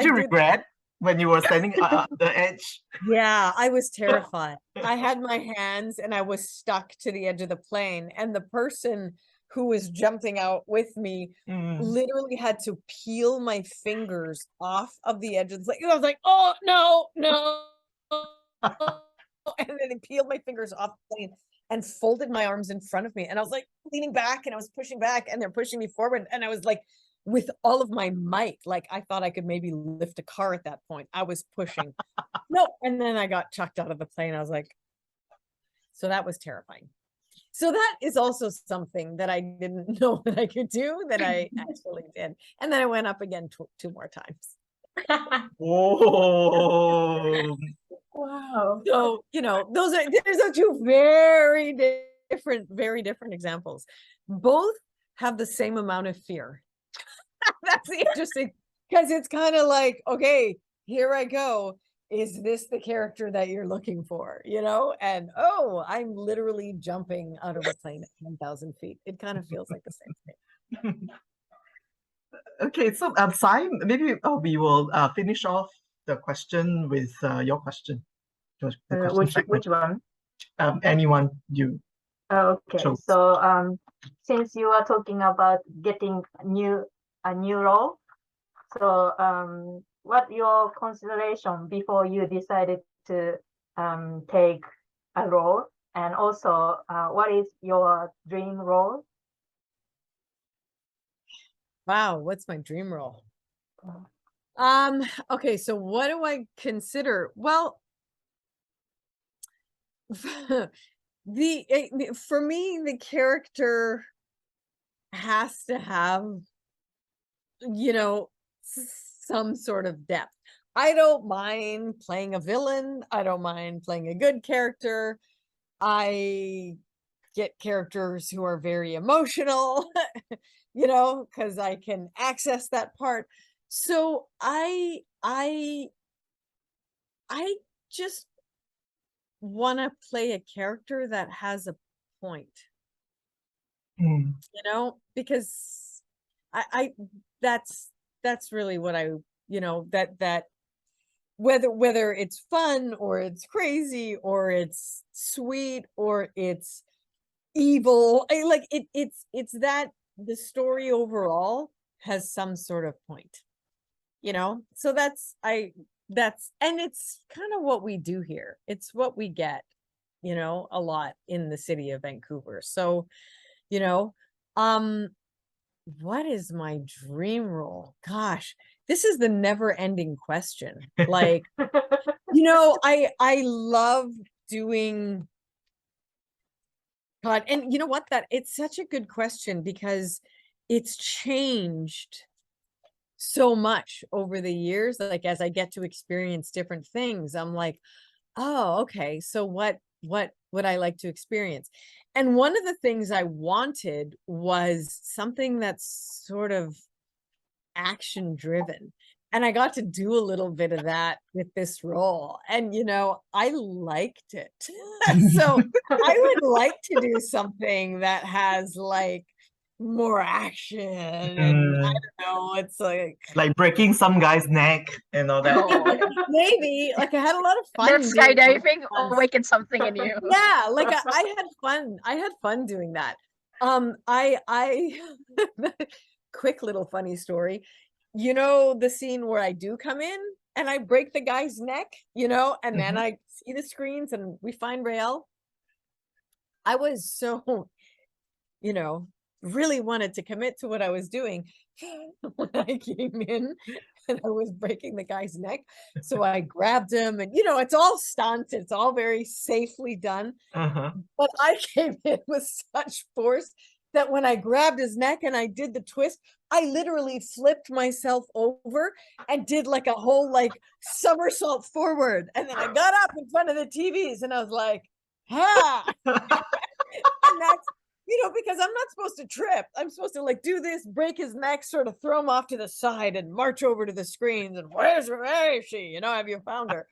you regret when you were standing on the edge? Yeah, I was terrified. I had my hands and I was stuck to the edge of the plane. And the person who was jumping out with me literally had to peel my fingers off of the edge of the plane. I was like, oh, no. And then they peeled my fingers off the plane and folded my arms in front of me. And I was like leaning back and I was pushing back and they're pushing me forward. And I was like, with all of my might, like I thought I could maybe lift a car at that point. I was pushing. No. And then I got chucked out of the plane. I was like, so that was terrifying. So that is also something that I didn't know that I could do that I actually did. And then I went up again two more times. Oh, Wow. So, there's two very different examples. Both have the same amount of fear. That's interesting because it's kind of like, okay, here I go. Is this the character that you're looking for? And I'm literally jumping out of a plane at 10,000 feet. It kind of feels like the same thing. Okay, so Sai, maybe we will finish off the question with your question. Which one? Anyone you. Okay, chose. so since you are talking about getting a new role, so what your consideration before you decided to take a role, and also what is your dream role? Wow, what's my dream role? Okay, so what do I consider? Well, for me, the character has to have, some sort of depth. I don't mind playing a villain. I don't mind playing a good character. I get characters who are very emotional, you know, because I can access that part. So I just want to play a character that has a point, Mm. you know, because I that's really what I, you know, that whether it's fun or it's crazy or it's sweet or it's evil, like it's that the story overall has some sort of point, you know. So that's and it's kind of what we do here. It's what we get, you know, a lot in the city of Vancouver. So, you know, um what is my dream role? Gosh, this is the never ending question. Like, you know, I love doing God, and you know what, that it's such a good question because it's changed so much over the years. Like as I get to experience different things, I'm like, oh, okay, so what would I like to experience? And one of the things I wanted was something that's sort of action driven. And I got to do a little bit of that with this role. And, you know, I liked it. So I would like to do something that has like more action. And I don't know, it's like breaking some guy's neck and all that. Oh, maybe like I had a lot of fun. that doing it. skydiving awakened something in you. Yeah, like I had fun. I had fun doing that. I quick little funny story. You know, the scene where I do come in and I break the guy's neck, you know, and then I see the screens and we find Raylla. I was so, you know, really wanted to commit to what I was doing when I came in and I was breaking the guy's neck. So I grabbed him and, you know, it's all stunts. It's all very safely done. But I came in with such force that when I grabbed his neck and I did the twist, I literally flipped myself over and did like a whole like somersault forward. And then I got up in front of the TVs and I was like, ha. And that's, you know, because I'm not supposed to trip. I'm supposed to like do this, break his neck, sort of throw him off to the side and march over to the screens and where is she? You know, have you found her?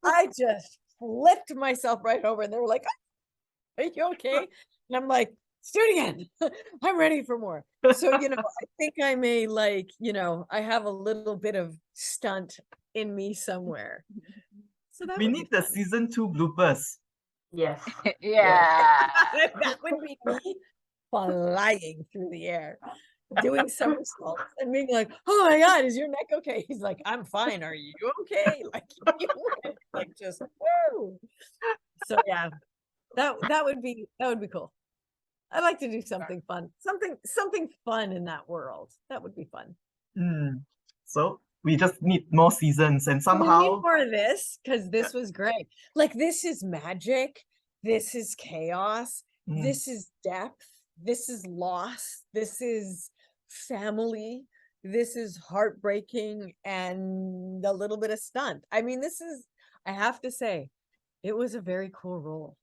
I just flipped myself right over and they were like, are you okay? And I'm like, let's do it again. I'm ready for more. So, you know, I think I may like, you know, I have a little bit of stunt in me somewhere. So that We need the fun. season 2 bloopers. Yes. Yeah. That would be me flying through the air, doing somersaults and being like, oh my God, is your neck okay? He's like, I'm fine. Are you okay? Like, you went, like just woo. So yeah, that would be cool. I'd like to do something fun, something fun in that world. That would be fun. So we just need more seasons and We somehow need more of this because this was great. Like this is magic. This is chaos. This is depth. This is loss. This is family. This is heartbreaking and a little bit of stunt. I mean, this is, I have to say, it was a very cool role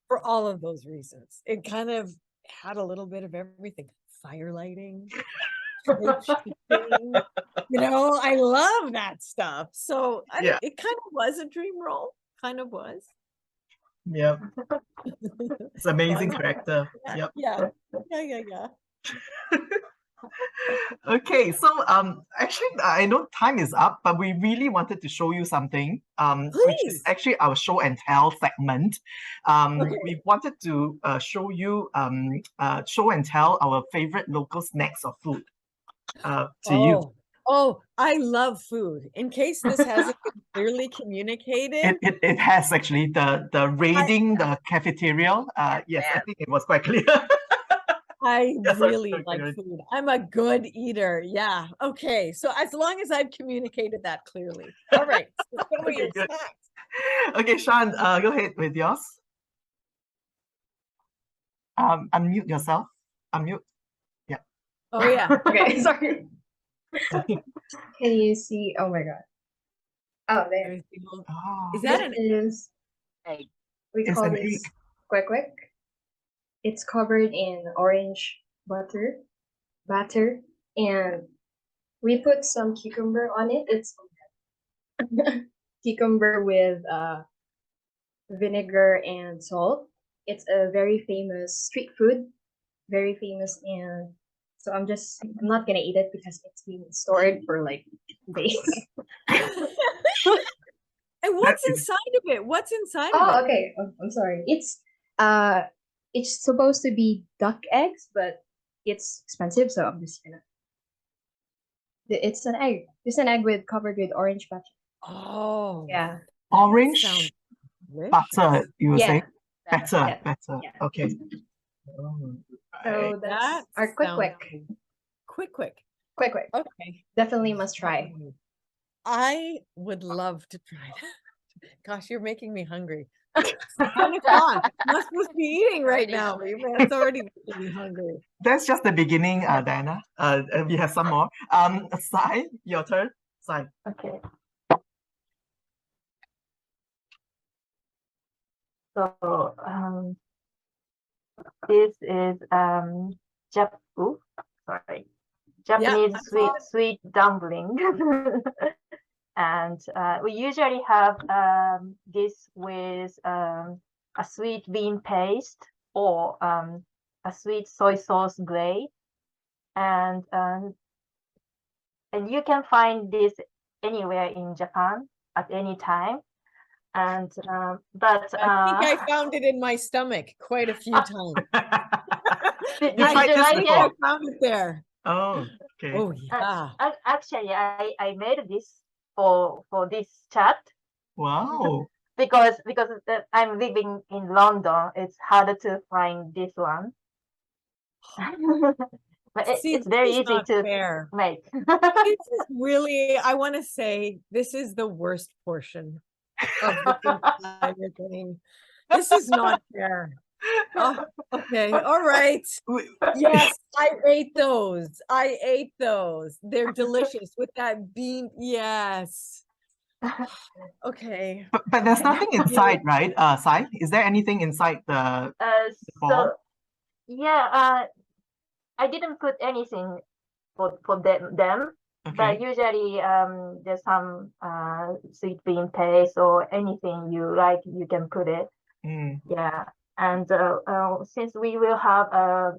for all of those reasons. It kind of had a little bit of everything. Fire lighting, you know, I love that stuff. So it kind of was a dream role. Kind of was. Yeah. It's amazing character. Yep. Yeah. Okay, so actually I know time is up, but we really wanted to show you something which is actually our show and tell segment. We wanted to show you show and tell our favorite local snacks or food to you. Oh, I love food. In case this hasn't been clearly communicated. It has actually the raiding the cafeteria. Yes, I think it was quite clear. I really like food. I'm a good eater. Yeah. Okay. So as long as I've communicated that clearly. All right. So show me your snacks. Okay, Shawns, go ahead with yours. Unmute yourself. Unmute. Yeah. Oh yeah. Okay, sorry. Can you see? Oh my God. Oh, there. Very simple. Oh, Is that This an is, Egg. we It's call an this egg. kwek. It's covered in orange batter, and we put some cucumber on it. It's cucumber with vinegar and salt. It's a very famous street food, very famous, and so I'm not gonna eat it because it's been stored for like days. And what's inside of it? What's inside of Oh, it? okay. I'm sorry. It's supposed to be duck eggs, but it's expensive, so I'm just gonna. It's an egg. It's an egg covered with orange butter. Oh, Yeah. Orange sounds butter, delicious. you were Yeah. saying? Better, Yeah. better. Yeah. Okay. Oh, So right. that's That our quick. quick. Quick. Okay. Definitely must try. I would love to try that. Gosh, you're making me hungry. It's 10 o'clock. I'm not supposed to be eating right Already now. hungry. It's already making me hungry. That's just the beginning, Diana. We have some more. Sai, your turn. Sai. Okay. So this is sorry, Japanese sweet dumpling. And we usually have this with a sweet bean paste or a sweet soy sauce glaze, and you can find this anywhere in Japan at any time. And but I think I found it in my stomach quite a few times. did You tried you this like before? I it? found it there. Oh, okay. Oh yeah. Actually, I made this for this chat Wow. because I'm living in London. It's harder to find this one. But See, it's this very is easy not to fair. make. This is really, I want to say, this is the worst portion of the entire thing. This is not fair. Oh, okay. All right. Yes, I ate those. They're delicious with that bean. Yes. Okay. But there's nothing inside, right? Sai, is there anything inside the ball? So yeah, I didn't put anything for them. Okay. But usually there's some sweet bean paste or anything you like, you can put it. Mm. Yeah. And since we will have a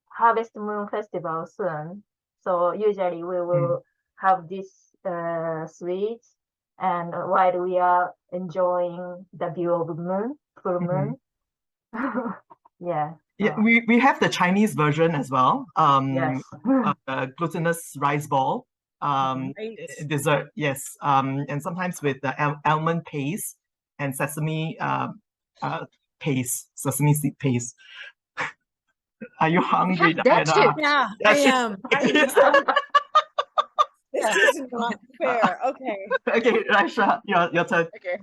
Harvest Moon Festival soon, so usually we will have this sweets, and while we are enjoying the view of full moon. Yeah. Yeah, we have the Chinese version as well. Yes. Glutinous rice ball. Right. Dessert, yes. And sometimes with the almond paste and sesame paste, sesame seed paste. Are you hungry, That's Diana? it. Yeah, Yeah, I she- am. This is not fair. Okay. Okay, Raisha, your turn. Okay.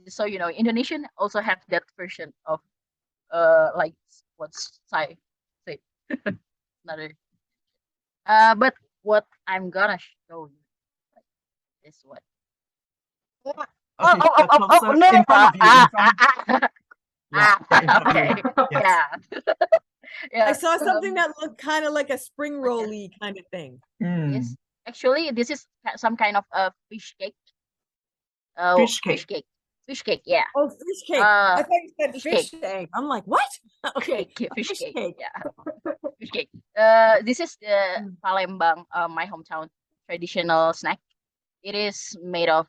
So you know, Indonesian also have that version of like what's say another. But what I'm gonna show you, like this one. Okay, closer, No, in front of you, in front. Yeah, in front of okay, you. Yes. yeah. Yeah, I saw something that looked kind of like a spring roll-y kind of thing. Mm. Yes, actually, this is some kind of a fish cake. Fish cake. Fish cake. Yeah. Oh, fish cake. I thought you said fish fish egg. I'm like, what? Okay, fish fish cake. cake. Yeah, fish cake. This is the Palembang, my hometown traditional snack. It is made of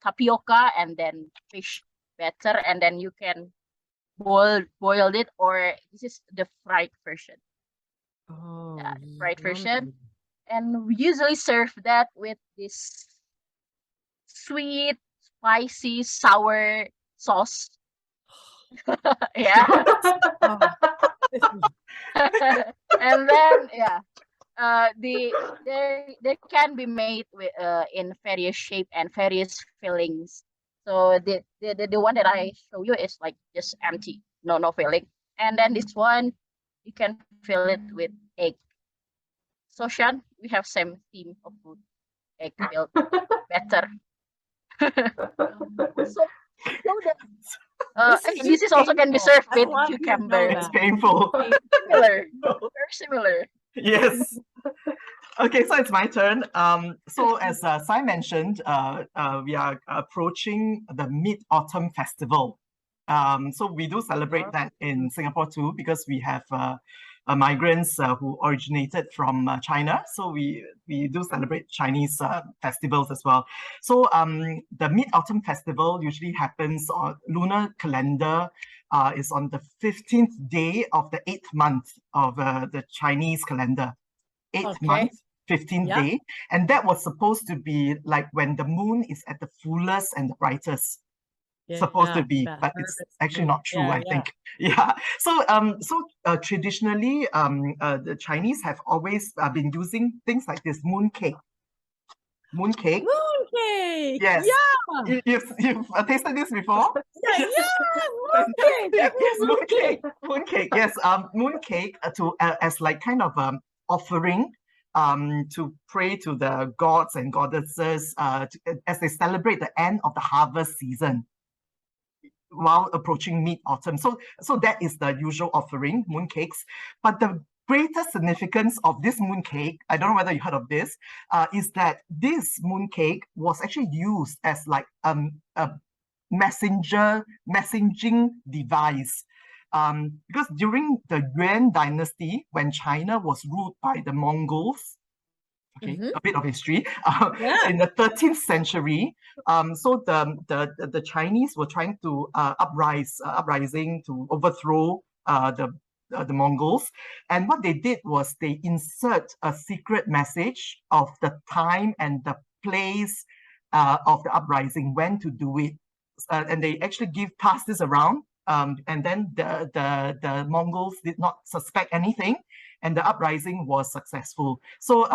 tapioca and then fish batter, and then you can boil it, or this is the fried version. Oh, Yeah, the fried version. yummy. And we usually serve that with this sweet, spicy, sour sauce. Yeah. Oh, this is- And then they can be made with in various shape and various fillings. So the one that I show you is like just empty, no filling. And then this one you can fill it with egg. So Shan, we have same theme of food. egg milk better. So this is also can be served I with want you to know cucumber. It's that. painful. Similar, very similar. Yes. Okay, so it's my turn. So as Sai mentioned, we are approaching the Mid-Autumn Festival. So we do celebrate that in Singapore too, because we have migrants who originated from China. So we do celebrate Chinese festivals as well. So the Mid-Autumn Festival usually happens on lunar calendar, is on the 15th day of the 8th month of the Chinese calendar. 8th month, 15th day. And that was supposed to be like when the moon is at the fullest and the brightest. Supposed to be, but it's actually not true, I think. Yeah. So traditionally, the Chinese have always been using things like this moon cake. Moon cake. Moon cake. Yes. Yeah. You've tasted this before? Yeah. Moon cake. Yes, moon cake. Moon cake. Yes. Moon cake to as like kind of offering to pray to the gods and goddesses as they celebrate the end of the harvest season while approaching mid-autumn. So that is the usual offering, mooncakes. But the greater significance of this mooncake, I don't know whether you heard of this, is that this mooncake was actually used as like a messaging device. Because during the Yuan dynasty, when China was ruled by the Mongols, a bit of history. In the 13th century, so the Chinese were trying to uprising to overthrow the Mongols, and what they did was they insert a secret message of the time and the place of the uprising, when to do it, and they actually passed this around. And then the Mongols did not suspect anything, and the uprising was successful. So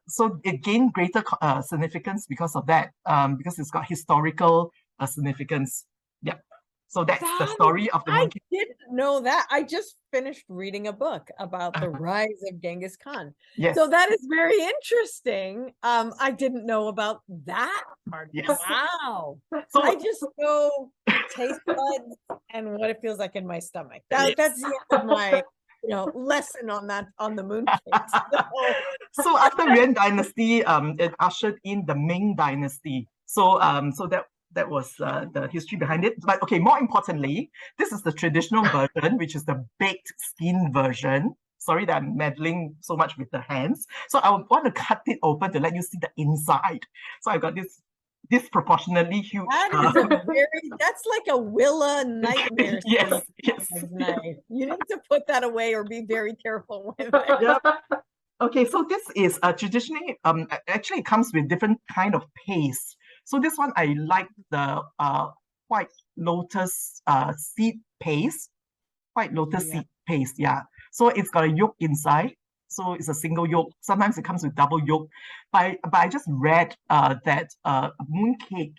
so it gained greater significance because of that, because it's got historical significance. Yeah. So that's the story of the mooncake. I didn't know that. I just finished reading a book about the rise of Genghis Khan. Yes. So that is very interesting. I didn't know about that part. Yes. Wow. So I just know taste buds and what it feels like in my stomach. That's the end of my lesson on the mooncake. So after Yuan dynasty, it ushered in the Ming dynasty. So that was the history behind it. But okay, more importantly, this is the traditional version, which is the baked skin version. Sorry that I'm meddling so much with the hands. So I want to cut it open to let you see the inside. So I've got this disproportionately huge. That is that's like a Willa nightmare. Yes. Nice. You need to put that away or be very careful with it. Yep. Okay, so this is traditionally, actually it comes with different kind of paste. So this one, I like the white lotus seed paste. White lotus seed paste, yeah. So it's got a yolk inside. So it's a single yolk. Sometimes it comes with double yolk. But I just read that mooncake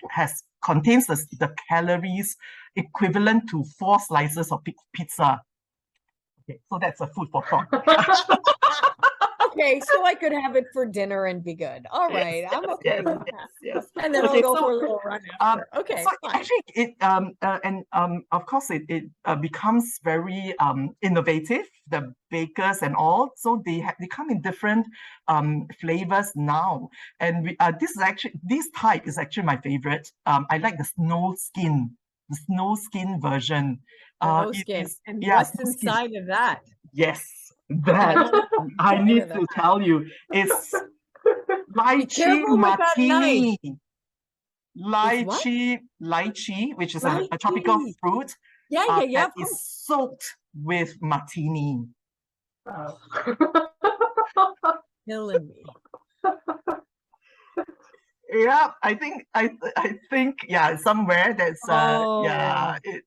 contains the calories equivalent to 4 slices of pizza. Okay, so that's a food for thought. Okay, so I could have it for dinner and be good. All right, I'm okay with that. Yes. And then I'll go for a little run after. Okay, so fine. actually, it of course it becomes very innovative. The bakers and all, so they come in different flavors now. And this type is actually my favorite. I like the snow skin version. Snow skin. And what's inside of that? Yes. That I need to tell you, it's lychee martini. Lychee, which is a tropical fruit. That is soaked with martini. Killing me. Yeah, I think yeah, somewhere that's it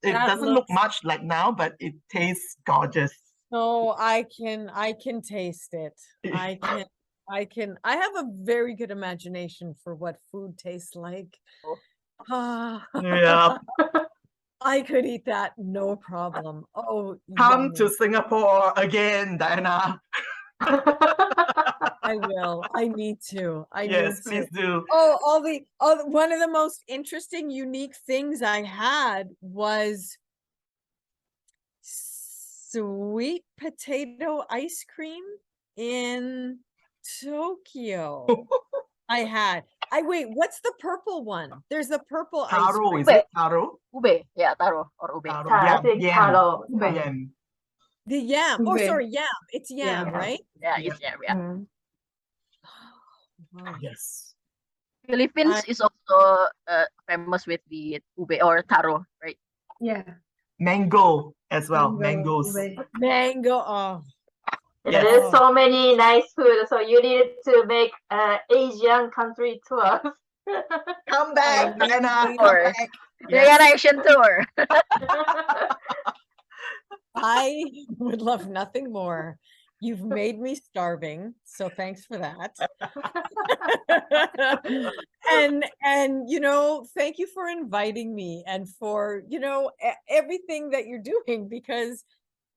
doesn't look much like now, but it tastes gorgeous. Oh, I can taste it. I have a very good imagination for what food tastes like. Yeah. I could eat that, no problem. Oh, come to Singapore again, Diana. I will. I need to. Yes, please do. Oh, one of the most interesting, unique things I had was sweet potato ice cream in Tokyo. Wait, what's the purple one? There's the purple ice Taro, cream. is it taro? Ube. Yeah, taro or ube. Taro, I yam, think yam, taro. yam. The yam. Oh, Ube. sorry, yam. It's yam, Yam. right? Yeah, Yeah. it's yeah. Mm. Wow. Yes. Philippines is also famous with the ube or taro, right? Yeah. Mango as well. Mango, Mangoes. ube. Mango. Oh, Yeah, Yes. there's so many nice food, so you need to make Asian country tour. Come back, I Diana. really- Come Or back. Yes. generation tour. I would love nothing more. You've made me starving, so thanks for that. and thank you for inviting me and for everything that you're doing, because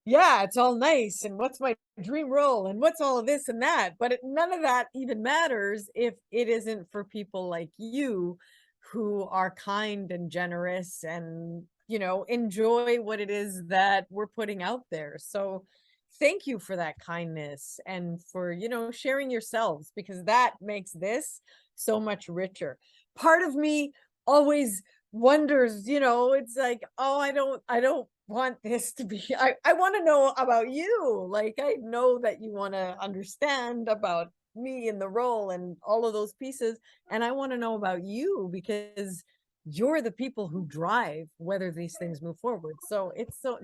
yeah, it's all nice and what's my dream role and what's all of this and that, but none of that even matters if it isn't for people like you who are kind and generous and enjoy what it is that we're putting out there. So thank you for that kindness and for sharing yourselves, because that makes this so much richer. Part of me always wonders, it's like, oh, I don't want this to be, I want to know about you. Like, I know that you want to understand about me and the role and all of those pieces, and I want to know about you because you're the people who drive whether these things move forward. So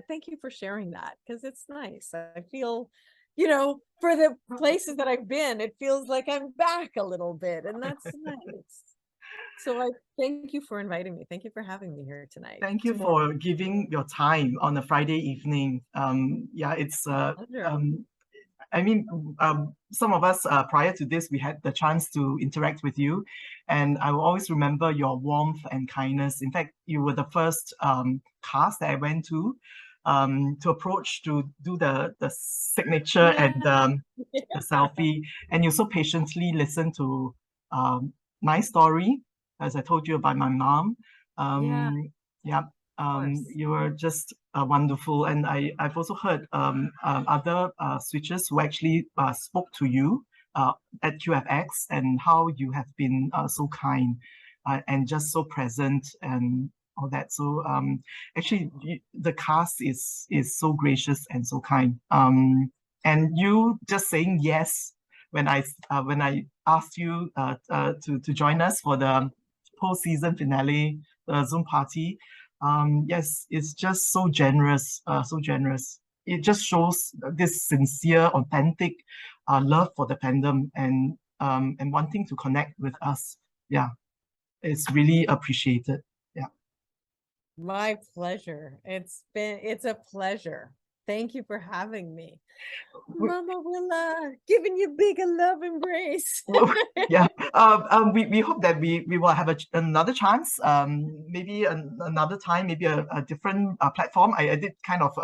thank you for sharing that, because it's nice. I feel, for the places that I've been, it feels like I'm back a little bit, and that's nice. So I thank you for inviting me. Thank you for having me here tonight. Thank you for giving your time on a Friday evening. Yeah, it's I mean, some of us prior to this, we had the chance to interact with you, and I will always remember your warmth and kindness. In fact, you were the first cast that I went to approach to do the signature and the selfie, and you so patiently listened to my story, as I told you about my mom. Yeah. You were just wonderful, and I've also heard other switchers who actually spoke to you at QFX, and how you have been so kind and just so present and all that. So actually, the cast is so gracious and so kind. And you just saying yes when I asked you to join us for the post-season finale Zoom party. Yes, it's just so generous, so generous. It just shows this sincere, authentic love for the fandom and wanting to connect with us. Yeah, it's really appreciated. Yeah. My pleasure. It's a pleasure. Thank you for having me. Mama Willa, giving you big a love embrace. Yeah. We hope that we will have another chance. Maybe another time, maybe a different platform. I did kind of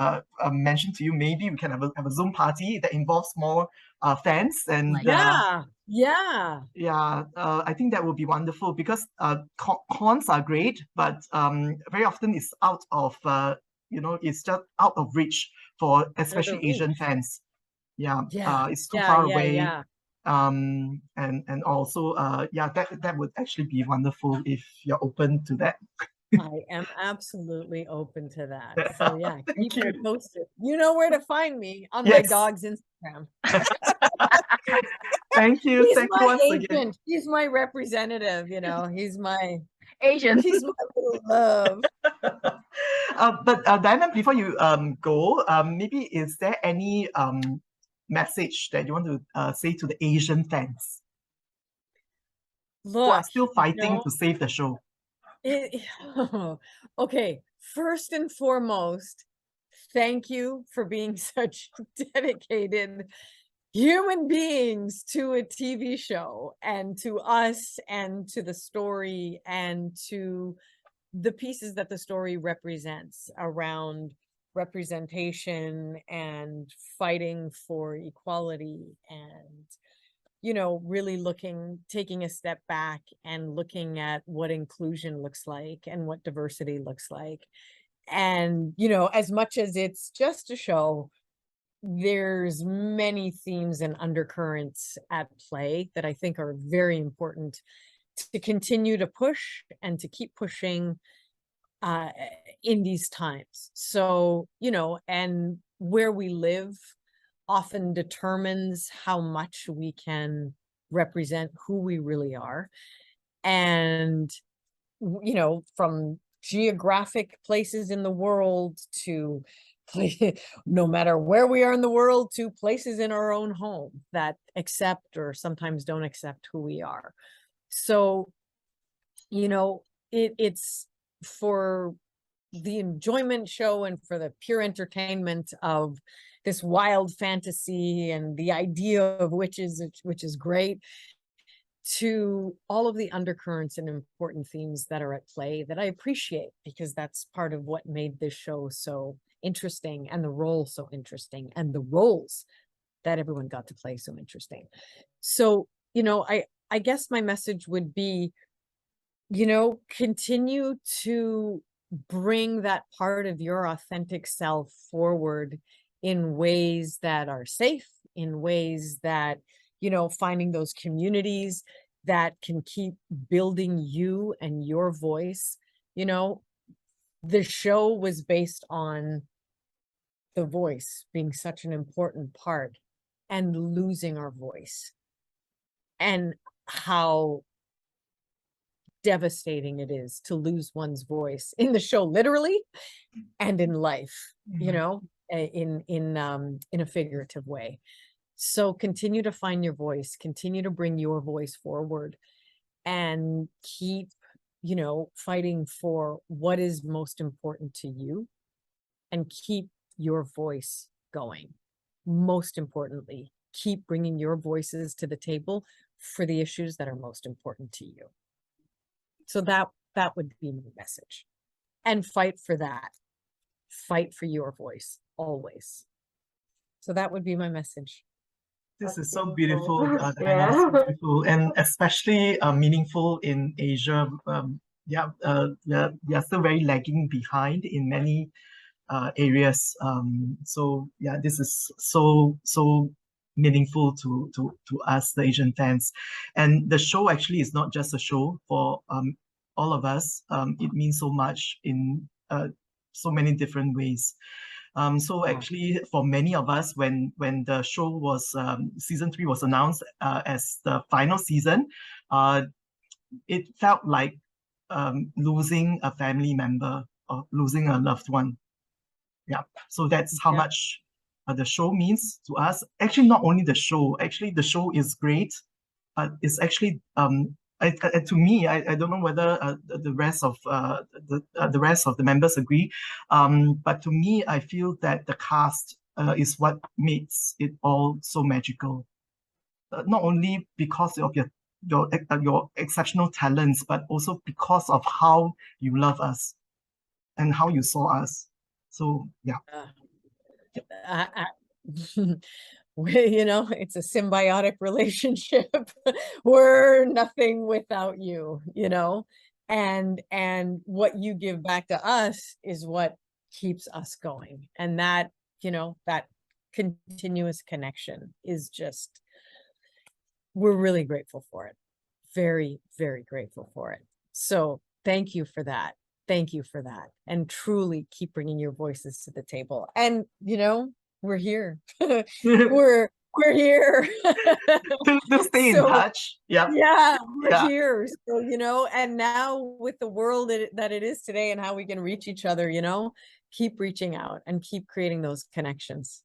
mention to you, maybe we can have a Zoom party that involves more fans and yeah. I think that would be wonderful, because cons are great, but very often it's out of it's just out of reach for especially Asian fans. It's too far away. And also that would actually be wonderful if you're open to that. I am absolutely open to that. So yeah, keep me posted. You know where to find me on my dog's Instagram. Thank you. He's Thank my you once agent. again. He's my representative. He's my Asian. He's my little love. But Diana, before you go, maybe is there any message that you want to say to the Asian fans who are still fighting to save the show? Okay, first and foremost, thank you for being such dedicated human beings to a TV show, and to us, and to the story, and to the pieces that the story represents around representation and fighting for equality and, you know, really taking a step back and looking at what inclusion looks like and what diversity looks like. And, you know, as much as it's just a show, there's many themes and undercurrents at play that I think are very important to continue to push and to keep pushing in these times. So, you know, and where we live often determines how much we can represent who we really are. And, you know, from geographic places in the world to no matter where we are in the world, to places in our own home that accept or sometimes don't accept who we are. So, you know, it's for the enjoyment show and for the pure entertainment of this wild fantasy and the idea of which is great, to all of the undercurrents and important themes that are at play that I appreciate, because that's part of what made this show so interesting, and the role so interesting, and the roles that everyone got to play so interesting. So, you know, I guess my message would be, you know, continue to bring that part of your authentic self forward in ways that are safe, in ways that, you know, finding those communities that can keep building you and your voice. You know, the show was based on the voice being such an important part and losing our voice, and how devastating it is to lose one's voice in the show, literally, and in life, you know, in a figurative way. So continue to find your voice, continue to bring your voice forward, and keep, you know, fighting for what is most important to you, and keep your voice going. Most importantly, keep bringing your voices to the table for the issues that are most important to you. So that would be my message. And fight for that. Fight for your voice, always. So that would be my message. This is so beautiful, Diana, so beautiful, and especially meaningful in Asia. We are still very lagging behind in many areas. So yeah, this is so meaningful to us, the Asian fans. And the show actually is not just a show for all of us. It means so much in so many different ways. So actually, for many of us, when the show was season 3 was announced as the final season, it felt like losing a family member or losing a loved one. Yeah, so that's how much the show means to us. Actually, not only the show. Actually, the show is great. It's actually to me, I don't know whether the rest of the rest of the members agree, but to me, I feel that the cast is what makes it all so magical. Not only because of your exceptional talents, but also because of how you love us and how you saw us. So yeah. You know, it's a symbiotic relationship. We're nothing without you, you know, and what you give back to us is what keeps us going. And that, you know, that continuous connection is just, we're really grateful for it. Very, very grateful for it. So thank you for that. Thank you for that. And truly keep bringing your voices to the table. And, you know, we're here. we're here to stay in touch. Yeah, we're here. So, you know, and now with the world that it is today and how we can reach each other, you know, keep reaching out and keep creating those connections.